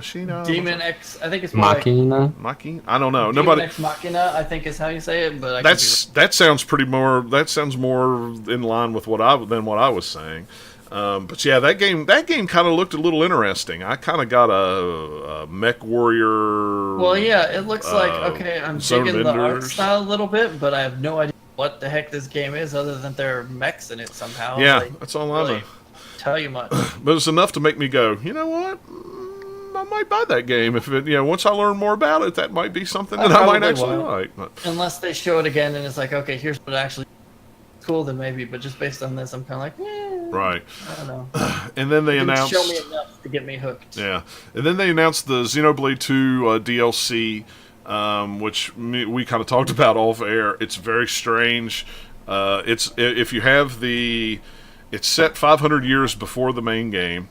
Demon X, I think it's Machina. I don't know. Demon X Machina, I think is how you say it, but that sounds more in line with what I was saying. But yeah, that game kind of looked a little interesting. I kind of got a mech warrior. Well, yeah, it looks like I'm digging the art style a little bit, but I have no idea what the heck this game is, other than there are mechs in it somehow. Yeah, that's all I know. Tell you much. But it's enough to make me go, you know what? I might buy that game if it. Once I learn more about it, that might be something that I might actually like. But. Unless they show it again and it's like, okay, here's what actually cool, then maybe. But just based on this, I'm kind of like, right. I don't know. And then they announced. Show me enough to get me hooked. Yeah, and then they announced the Xenoblade 2 DLC, which we kind of talked about off air. It's very strange. If you have it's set 500 years before the main game.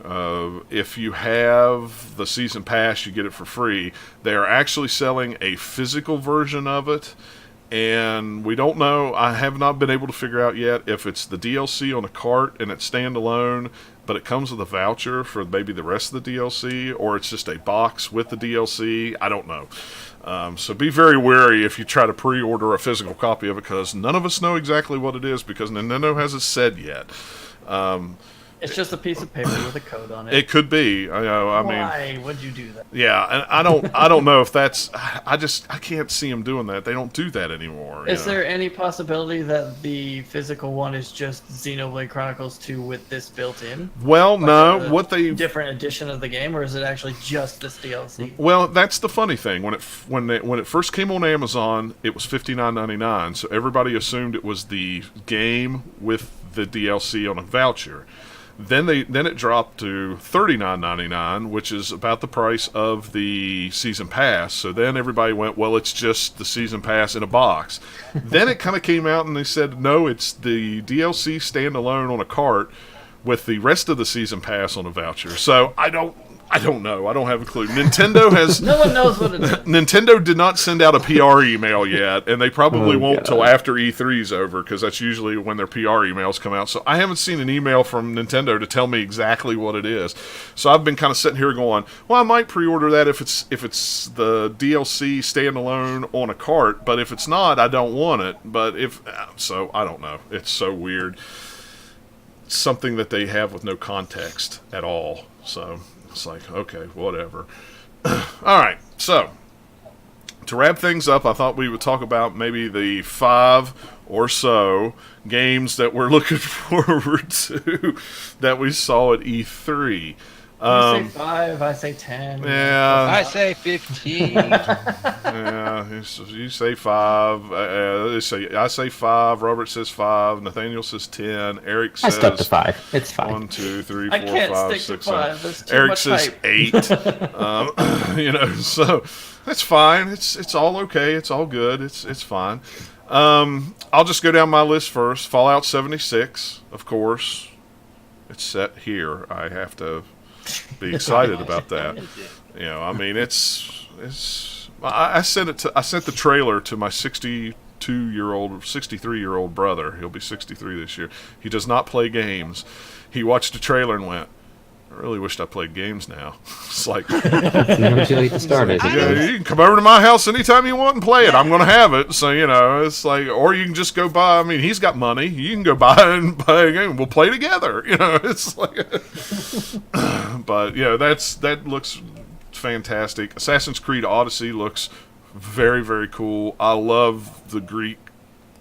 If you have the season pass, you get it for free. They are actually selling a physical version of it, and we don't know. I have not been able to figure out yet if it's the DLC on a cart and it's standalone, but it comes with a voucher for maybe the rest of the DLC, or it's just a box with the DLC. I don't know. So be very wary if you try to pre-order a physical copy of it, because none of us know exactly what it is, because Nintendo hasn't said yet. It's just a piece of paper with a code on it. It could be. Why would you do that? Yeah, and I don't know if that's. I can't see them doing that. They don't do that anymore. Is there any possibility that the physical one is just Xenoblade Chronicles 2 with this built in? Well, no. Different edition of the game, or is it actually just this DLC? Well, that's the funny thing. When it first came on Amazon, it was $59.99. So everybody assumed it was the game with the DLC on a voucher. Then it dropped to $39.99, which is about the price of the season pass. So then everybody went, well, it's just the season pass in a box. Then it kind of came out and they said, no, it's the DLC standalone on a cart with the rest of the season pass on a voucher. So I don't know. I don't have a clue. Nintendo has... No one knows what it is. Nintendo did not send out a PR email yet, and they probably won't till after E3's over, because that's usually when their PR emails come out. So I haven't seen an email from Nintendo to tell me exactly what it is. So I've been kind of sitting here going, well, I might pre-order that if it's the DLC standalone on a cart, but if it's not, I don't want it. But so I don't know. It's so weird. It's something that they have with no context at all. So... it's like, okay, whatever. All right, so to wrap things up, I thought we would talk about maybe the 5 or so games that we're looking forward to that we saw at E3. You say 5, I say 10. Yeah. I say 15. Yeah, you say 5. I say 5. Robert says 5. Nathaniel says 10. Eric says... I stuck to 5. It's 5. 1, 2, 3, 4, I can't 5, stick 6, to 5. There's too Eric much says hype. 8. So that's fine. It's all okay. It's all good. It's fine. I'll just go down my list first. Fallout 76, of course. It's set here. I have to be excited about that. I mean, it's. I sent the trailer to my 63-year-old brother. He'll be 63 this year. He does not play games. He watched the trailer and went, I really wished I played games now. It's like, Never too late to start it. yeah, you can come over to my house anytime you want and play it. I'm going to have it. So, it's like, or you can just go buy. I mean, he's got money. You can go buy and play a game. We'll play together. It's like, but that looks fantastic. Assassin's Creed Odyssey looks very, very cool. I love the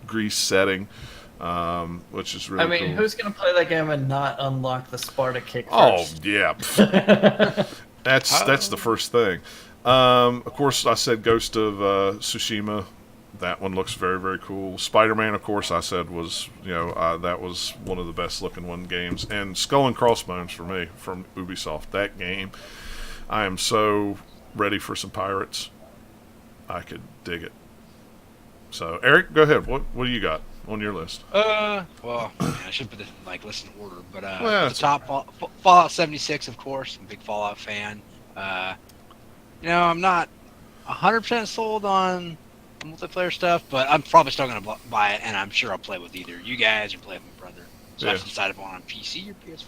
Greece setting. Which is really cool. Who's going to play that game and not unlock the Sparta kick first? Oh, yeah. That's the first thing. Of course, I said Ghost of Tsushima. That one looks very, very cool. Spider-Man, of course, I said was, that was one of the best-looking games. And Skull and Crossbones for me, from Ubisoft. That game, I am so ready for some pirates. I could dig it. So, Eric, go ahead. What do you got on your list? I should put this in list in order, but the top Fallout 76, of course. I'm a big Fallout fan. I'm not 100% sold on multiplayer stuff, but I'm probably still going to buy it, and I'm sure I'll play with either you guys or play with my brother. So I've decided on PC or PS4.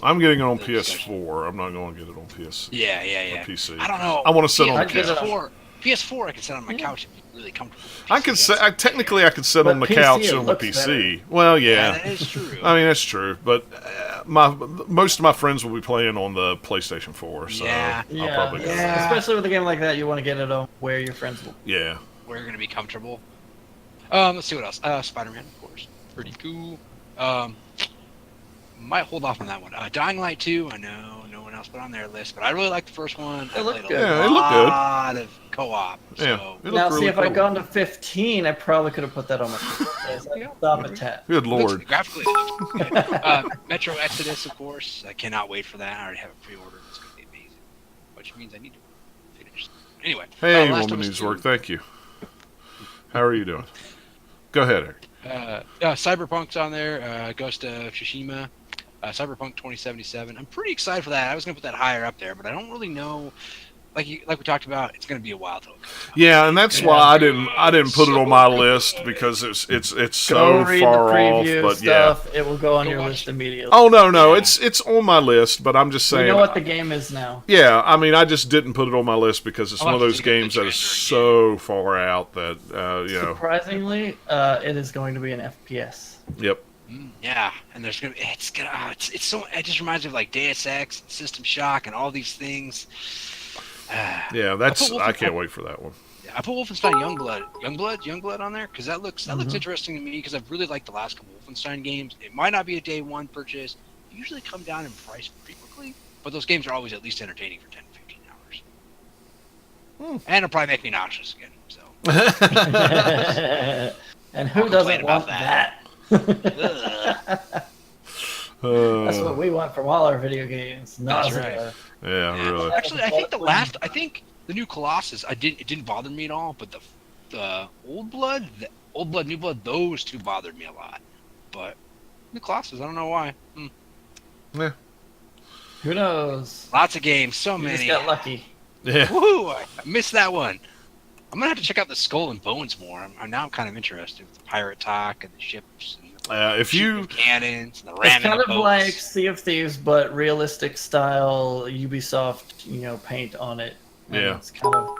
I'm getting it on PS4. I'm not going to get it on PS. Yeah. PC. I don't know. I want to sit on the PS4. PS4, I can sit on my couch and be really comfortable. I could sit. Technically, I could sit on the couch on the PC. Better. Well, yeah, that is true. I mean, that's true. But most of my friends will be playing on the PlayStation 4, so I'll probably go. Especially with a game like that, you want to get it on where your friends will. Yeah. Where you're going to be comfortable. Let's see what else. Spider-Man, of course, pretty cool. Might hold off on that one. Dying Light 2, I know no one else put on their list, but I really liked the first one. It looked good. Yeah, it looked good. A lot of co-op. Yeah. Now, see, if I'd gone to 15, I probably could have put that on my list. Stop at 10. Good lord. Graphically, Metro Exodus, of course. I cannot wait for that. I already have a pre-order. It's going to be amazing. Which means I need to finish. Anyway. Hey, Woman News Work. Thank you. How are you doing? Go ahead, Eric. Cyberpunk's on there. Ghost of Tsushima. Cyberpunk 2077. I'm pretty excited for that. I was going to put that higher up there, but I don't really know. Like we talked about, it's going to be a while till it comes out. Yeah, and that's why I didn't put it on my list, because it's so far off. But stuff, it will go on your list immediately. Oh no, it's on my list, but I'm just saying. You know what the game is now. Yeah, I mean, I just didn't put it on my list because it's one of those games that is so far out that Surprisingly, it is going to be an FPS. Yep. Yeah, and it just reminds me of Deus Ex, System Shock, and all these things. Yeah, I can't wait for that one. Yeah, I put Wolfenstein Youngblood on there because that looks interesting to me, because I've really liked the last couple Wolfenstein games. It might not be a day one purchase. They usually come down in price pretty quickly, but those games are always at least entertaining for 10 to 15 hours. And it'll probably make me nauseous again. So. And who doesn't want that? That's what we want from all our video games. That's right. Yeah, really. Actually, I think the new Colossus, it didn't bother me at all, but the Old Blood, New Blood, those two bothered me a lot. But new Colossus, I don't know why. Yeah. Who knows? Lots of games, so many. Just got lucky. Yeah. Woohoo! I missed that one. I'm gonna have to check out the Skull and Bones more. I'm now kind of interested with the pirate talk and the ships and the cannons and the ramming. It's kind of like Sea of Thieves, but realistic style Ubisoft, paint on it. Yeah, it's kind of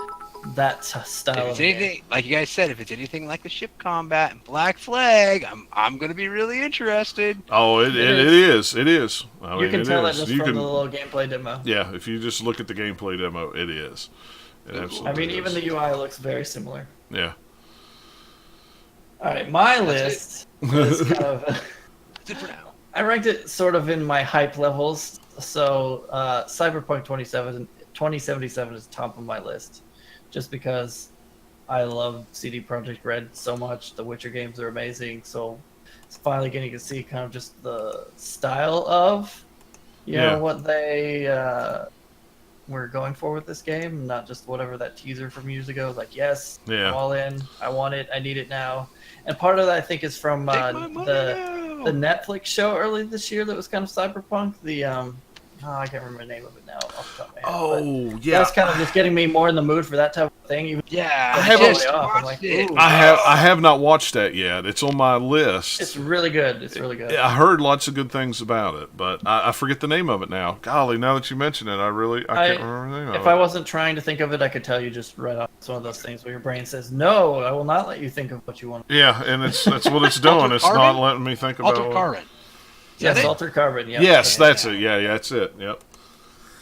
that style. If it's anything, like you guys said, if it's anything like the ship combat and Black Flag, I'm gonna be really interested. Oh, it is. It is. I mean, you can tell that just from the little gameplay demo. Yeah, if you just look at the gameplay demo, it is. Even the UI looks very similar. Yeah. All right, my list is kind of. That's it for now. I ranked it sort of in my hype levels. So Cyberpunk 2077 is top of my list, just because I love CD Projekt Red so much. The Witcher games are amazing, so it's finally getting to see kind of just the style of, you know, what they were going for with this game, not just whatever that teaser from years ago was like. Yes, I'm all in. I want it. I need it now. And part of that, I think, is from the Netflix show early this year that was kind of cyberpunk. The I can't remember the name of it now off the top of my head. Oh, yeah. That's kind of just getting me more in the mood for that type of thing. Even Yeah, I have not watched that yet. It's on my list. It's really good. It's really good. I heard lots of good things about it, but I forget the name of it now. Golly, now that you mention it, I can't remember the name of it. If I wasn't trying to think of it, I could tell you just right off. It's one of those things where your brain says, "No, I will not let you think of what you want." Yeah, and that's what it's doing. It's not letting me think about Altered Carbon. Yes, Altered Carbon. Yep. Yes, that's it. Yeah, that's it. Yep.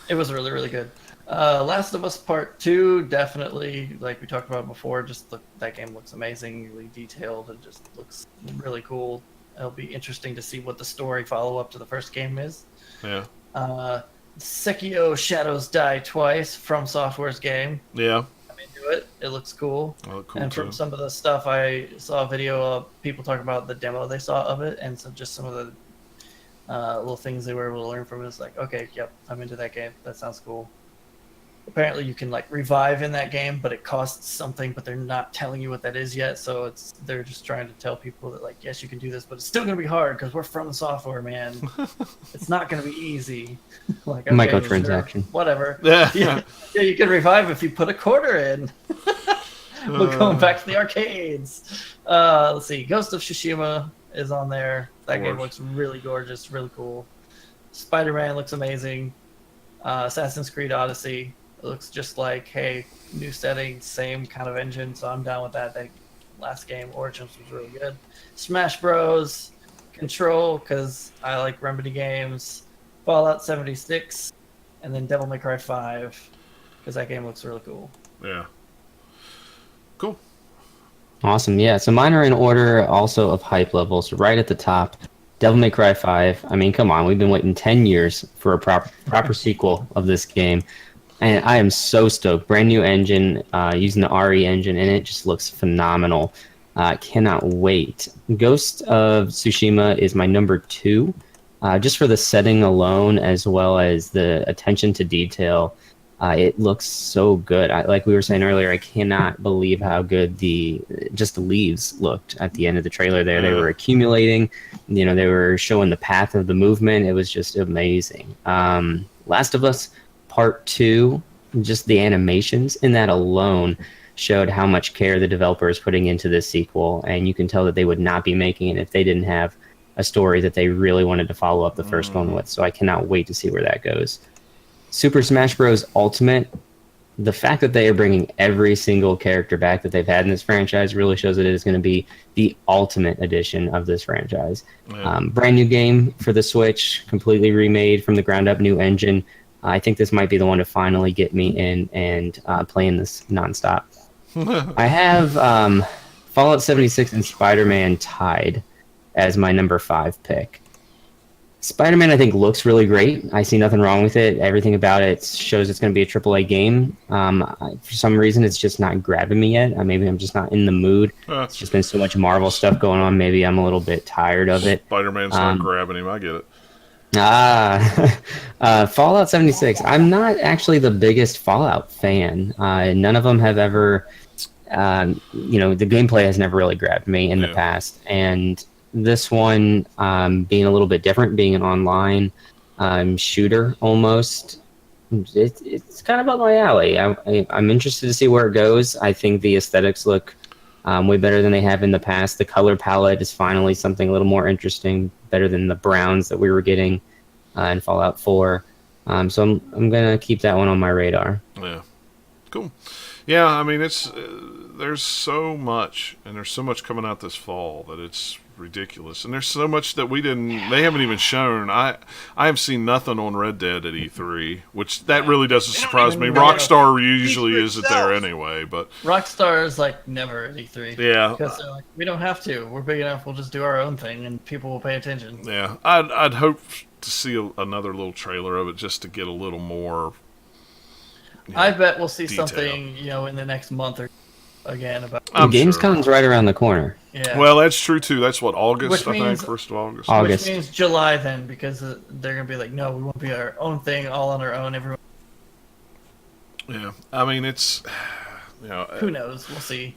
It was really, really good. Last of Us Part 2, definitely, like we talked about before, that game looks amazingly detailed and just looks really cool. It'll be interesting to see what the story follow-up to the first game is. Yeah. Sekiro Shadows Die Twice, From Software's game. Yeah. I'm into it. It looks cool. Oh, cool and from some of the stuff, I saw a video of people talking about the demo they saw of it, and so just some of the little things they were able to learn from it. It's like, okay, yep, I'm into that game. That sounds cool. Apparently you can like revive in that game, but it costs something, but they're not telling you what that is yet. So they're just trying to tell people that, like, yes, you can do this, but it's still going to be hard because we're From Software, man. It's not going to be easy. Like, okay, microtransaction. Sure, whatever. Yeah. You can revive if you put a quarter in. We're going back to the arcades. Let's see. Ghost of Tsushima is on there. That game looks really gorgeous, really cool. Spider-Man looks amazing. Assassin's Creed Odyssey. It looks just like, hey, new setting, same kind of engine, so I'm down with that. That last game, Origins, was really good. Smash Bros. Control, because I like Remedy games. Fallout 76, and then Devil May Cry 5, because that game looks really cool. Yeah. Cool. Awesome. Yeah. So mine are in order also of hype level. So right at the top, Devil May Cry 5. I mean, come on. We've been waiting 10 years for a proper sequel of this game. And I am so stoked. Brand new engine, using the RE engine, and it just looks phenomenal. Cannot wait. Ghost of Tsushima is my number 2. Just for the setting alone, as well as the attention to detail. It looks so good. Like we were saying earlier, I cannot believe how good the leaves looked at the end of the trailer there. They were accumulating. They were showing the path of the movement. It was just amazing. Last of Us Part 2, just the animations in that alone showed how much care the developer is putting into this sequel, and you can tell that they would not be making it if they didn't have a story that they really wanted to follow up the first one with. So I cannot wait to see where that goes. Super Smash Bros. Ultimate, the fact that they are bringing every single character back that they've had in this franchise really shows that it is going to be the ultimate edition of this franchise. Yeah. Brand new game for the Switch, completely remade from the ground up, new engine. I think this might be the one to finally get me in and playing this nonstop. I have Fallout 76 and Spider-Man tied as my number 5 pick. Spider-Man, I think, looks really great. I see nothing wrong with it. Everything about it shows it's going to be a AAA game. For some reason, it's just not grabbing me yet. Maybe I'm just not in the mood. It's just been so much Marvel stuff going on. Maybe I'm a little bit tired of it. Spider-Man's not grabbing him. I get it. Fallout 76. I'm not actually the biggest Fallout fan. None of them have ever, the gameplay has never really grabbed me in the past. And this one, being a little bit different, being an online shooter almost, it's kind of up my alley. I'm interested to see where it goes. I think the aesthetics look way better than they have in the past. The color palette is finally something a little more interesting, better than the browns that we were getting in Fallout 4. So I'm going to keep that one on my radar. Yeah. Cool. Yeah, I mean, it's there's so much, and there's so much coming out this fall that it's ridiculous. And there's so much that they haven't even shown. I have seen nothing on Red Dead at E3, which that really doesn't surprise me. Rockstar usually isn't there anyway, but Rockstar is like never at E3. Yeah, because they're like, we don't have to. We're big enough. We'll just do our own thing, and people will pay attention. Yeah, I'd hope to see another little trailer of it just to get a little more. I bet we'll see detail. Something, in the next month or again about. Gamescom's right around the corner. Yeah. Well, that's true too. That's what August, I think, 1st of August. Which means July then, because they're gonna be like, no, we won't be our own thing, all on our own. Everyone. Yeah, I mean it's, who knows? We'll see.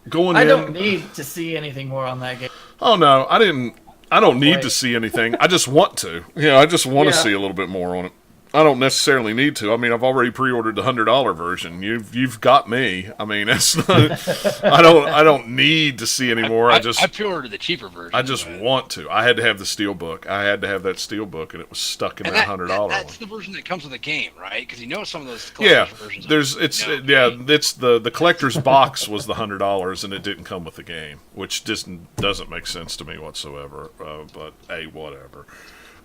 I don't need to see anything more on that game. Oh no, I don't need to see anything. I just want to. I just want to see a little bit more on it. I don't necessarily need to. I mean, I've already pre-ordered the $100 version. You've got me. I mean, that's not. I don't need to see any more. I pre-ordered the cheaper version. I just want to. I had to have the Steelbook. I had to have that Steelbook, and it was stuck in that $100. That's the version that comes with the game, right? Because some of those collector's versions. It's the collector's box was the $100, and it didn't come with the game, which just doesn't make sense to me whatsoever. But hey, whatever.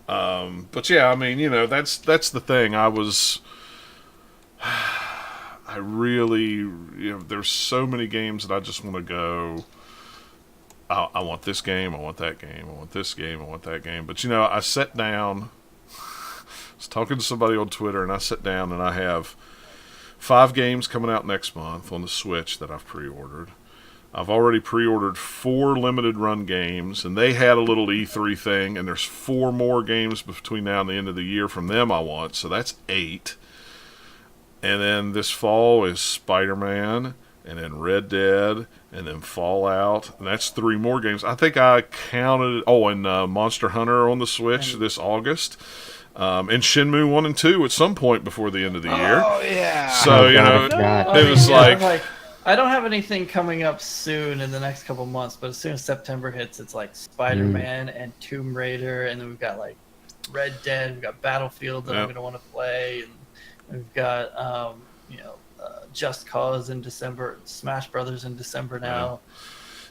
But yeah, I mean, that's the thing. I really, there's so many games that I just want to go. I want this game. I want that game. I want this game. I want that game. But I sat down. I was talking to somebody on Twitter, and I sat down and I have 5 games coming out next month on the Switch that I've pre-ordered. I've already pre-ordered 4 limited run games, and they had a little E3 thing, and there's 4 more games between now and the end of the year from them I want, so that's 8. And then this fall is Spider-Man, and then Red Dead, and then Fallout, and that's 3 more games. I think I counted, and Monster Hunter on the Switch this August. And Shenmue 1 and 2 at some point before the end of the year. Oh, yeah. So, it was like... I don't have anything coming up soon in the next couple months, but as soon as September hits, it's like Spider-Man and Tomb Raider, and then we've got like Red Dead, we've got Battlefield that I'm going to want to play, and we've got Just Cause in December, Smash Brothers in December now.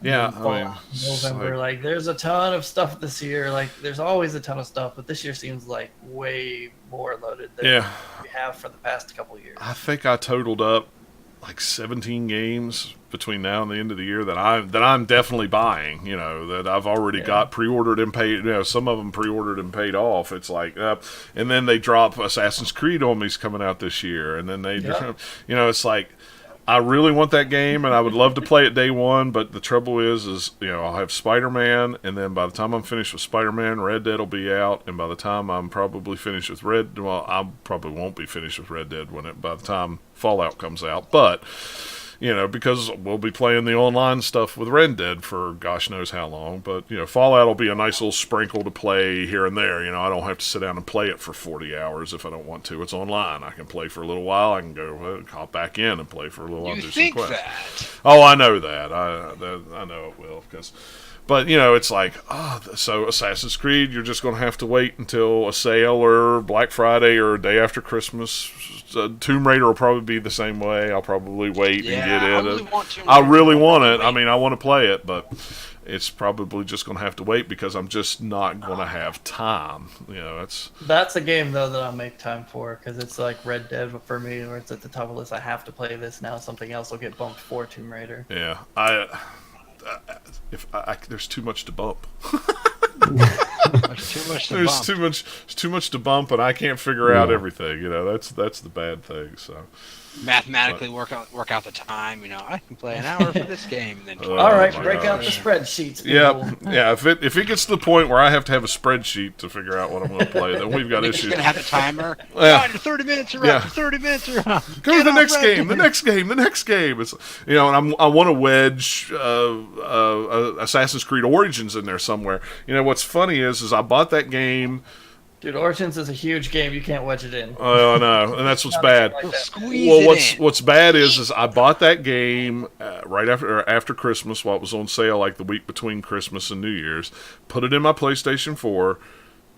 Yeah, November. Like, there's a ton of stuff this year. Like, there's always a ton of stuff, but this year seems like way more loaded than we have for the past couple of years. I think I totaled up like 17 games between now and the end of the year that I'm definitely buying, that I've already got pre-ordered and paid, some of them pre-ordered and paid off. It's like, and then they drop Assassin's Creed on me's coming out this year, and then they, it's like, I really want that game, and I would love to play it day one, but the trouble is I'll have Spider-Man, and then by the time I'm finished with Spider-Man, Red Dead will be out, and by the time I'm probably finished with I probably won't be finished with Red Dead by the time Fallout comes out, but, because we'll be playing the online stuff with Red Dead for gosh knows how long, but, Fallout will be a nice little sprinkle to play here and there, I don't have to sit down and play it for 40 hours if I don't want to. It's online. I can play for a little while. I can go hop back in and play for a little while. You think that? Oh, I know that. I know it will, but, it's like, so Assassin's Creed, you're just going to have to wait until a sale or Black Friday or a day after Christmas. Tomb Raider will probably be the same way. I'll probably wait and get it. I really want it. I mean, I want to play it, but it's probably just going to have to wait because I'm just not going to have time. That's a game, though, that I'll make time for because it's like Red Dead for me, where it's at the top of the list. I have to play this now. Something else will get bumped for Tomb Raider. Yeah, there's too much to bump. There's too much to bump, and I can't figure out everything. That's the bad thing. So mathematically work out the time. I can play an hour for this game, and then all right, break out the spreadsheets. Yeah. If it gets to the point where I have to have a spreadsheet to figure out what I'm going to play, then we've got issues. You're going to have a timer. Your 30 minutes are up. Your 30 minutes are up. Go to the next game. The next game. It's and I want to wedge Assassin's Creed Origins in there somewhere. What's funny is I bought that game. Dude, Origins is a huge game. You can't wedge it in. Oh, no, and that's what's bad. What's bad is I bought that game right after Christmas while it was on sale, like the week between Christmas and New Year's. Put it in my PlayStation 4,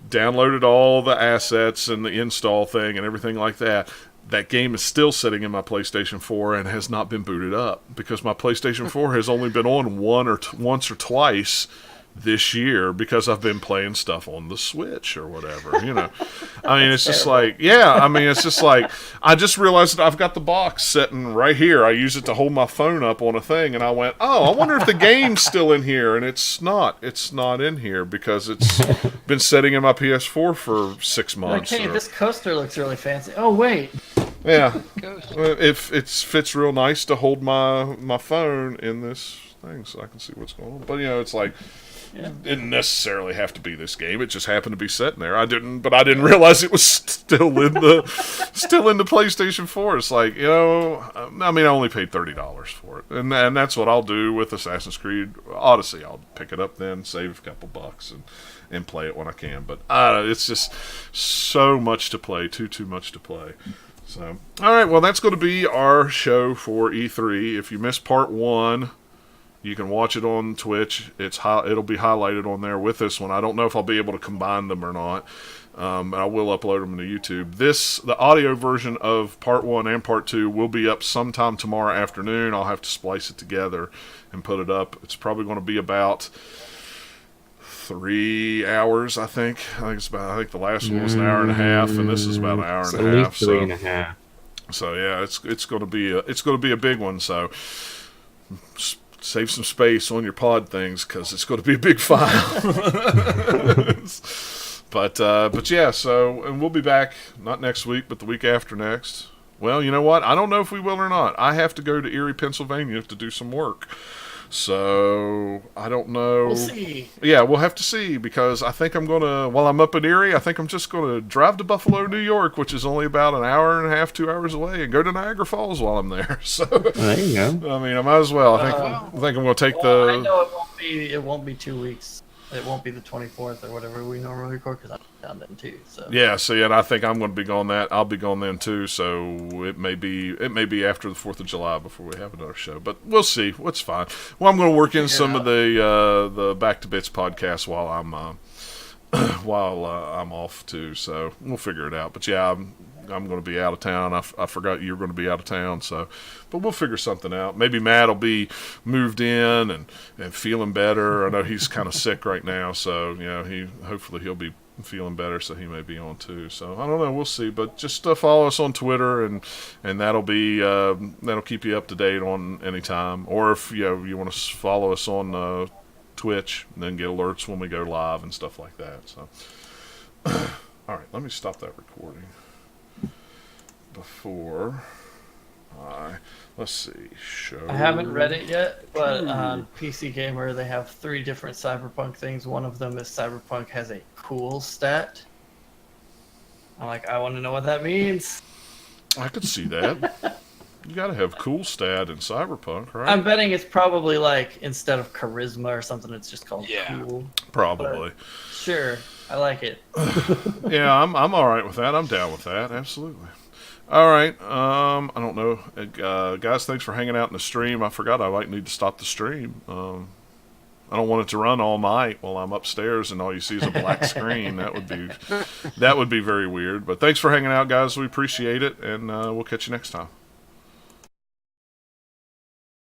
downloaded all the assets and the install thing and everything like that. That game is still sitting in my PlayStation 4 and has not been booted up because my PlayStation 4 has only been on once or twice this year because I've been playing stuff on the Switch or whatever, you know. I mean, it's just like, it's just like, I just realized that I've got the box sitting right here. I use it to hold my phone up on a thing, and I went, oh, I wonder if the game's still in here, and it's not. It's not in here because it's been sitting in my PS4 for 6 months. Okay, this coaster looks really fancy. Oh, wait. Yeah. If it fits real nice to hold my phone in this thing so I can see what's going on. But, you know, it's like, it didn't necessarily have to be this game. It just happened to be sitting there. I didn't realize it was still in the PlayStation 4. It's like, you know, I mean, I only paid $30 for it, and that's what I'll do with Assassin's Creed Odyssey. I'll pick it up then, save a couple bucks, and play it when I can. But it's just so much to play, too much to play. So, all right, well, that's going to be our show for E3. If you missed part 1. You can watch it on Twitch. It'll be highlighted on there with this one. I don't know if I'll be able to combine them or not. I will upload them to YouTube. The audio version of Part 1 and Part 2 will be up sometime tomorrow afternoon. I'll have to splice it together and put it up. It's probably going to be about 3 hours, I think. I think the last one was an hour and a half, and this is about an hour and a half. At least 3.5. So yeah, it's going to be a big one. So save some space on your pod things because it's going to be a big file. But yeah, and we'll be back not next week, but the week after next. Well, you know what? I don't know if we will or not. I have to go to Erie, Pennsylvania to do some work. So I don't know. We'll see. Yeah, we'll have to see because I think while I'm up in Erie, I think I'm just going to drive to Buffalo, New York, which is only about an hour and a half, 2 hours away, and go to Niagara Falls while I'm there. So there you go. I mean, I might as well. I think I'm going to take I know it won't be 2 weeks. It won't be the 24th or whatever we normally record because I'm down then too. So yeah, and I think I'm going to be gone I'll be gone then too. So it may be after the 4th of July before we have another show, but we'll see. It's fine. Well, I'm going to work in some of the Back to Bits podcast while I'm off too. So we'll figure it out. But yeah, I'm going to be out of town. I forgot you're going to be out of town. So, but we'll figure something out. Maybe Matt will be moved in and feeling better. I know he's kind of sick right now. So, you know, hopefully he'll be feeling better. So he may be on too. So I don't know. We'll see. But just follow us on Twitter and that'll keep you up to date on any time. Or if you want to follow us on Twitch and then get alerts when we go live and stuff like that. So, all right, let me stop that recording. Before let's see, show. I haven't read it yet, but on PC Gamer they have 3 different Cyberpunk things. One of them is Cyberpunk has a cool stat. I'm like, I want to know what that means. I could see that. You gotta have cool stat in Cyberpunk, right? I'm betting it's probably like instead of charisma or something, it's just called cool. Probably. But sure, I like it. Yeah, I'm all right with that. I'm down with that. Absolutely. All right. I don't know, guys. Thanks for hanging out in the stream. I forgot I might need to stop the stream. I don't want it to run all night while I'm upstairs and all you see is a black screen. That would be very weird. But thanks for hanging out, guys. We appreciate it, and we'll catch you next time.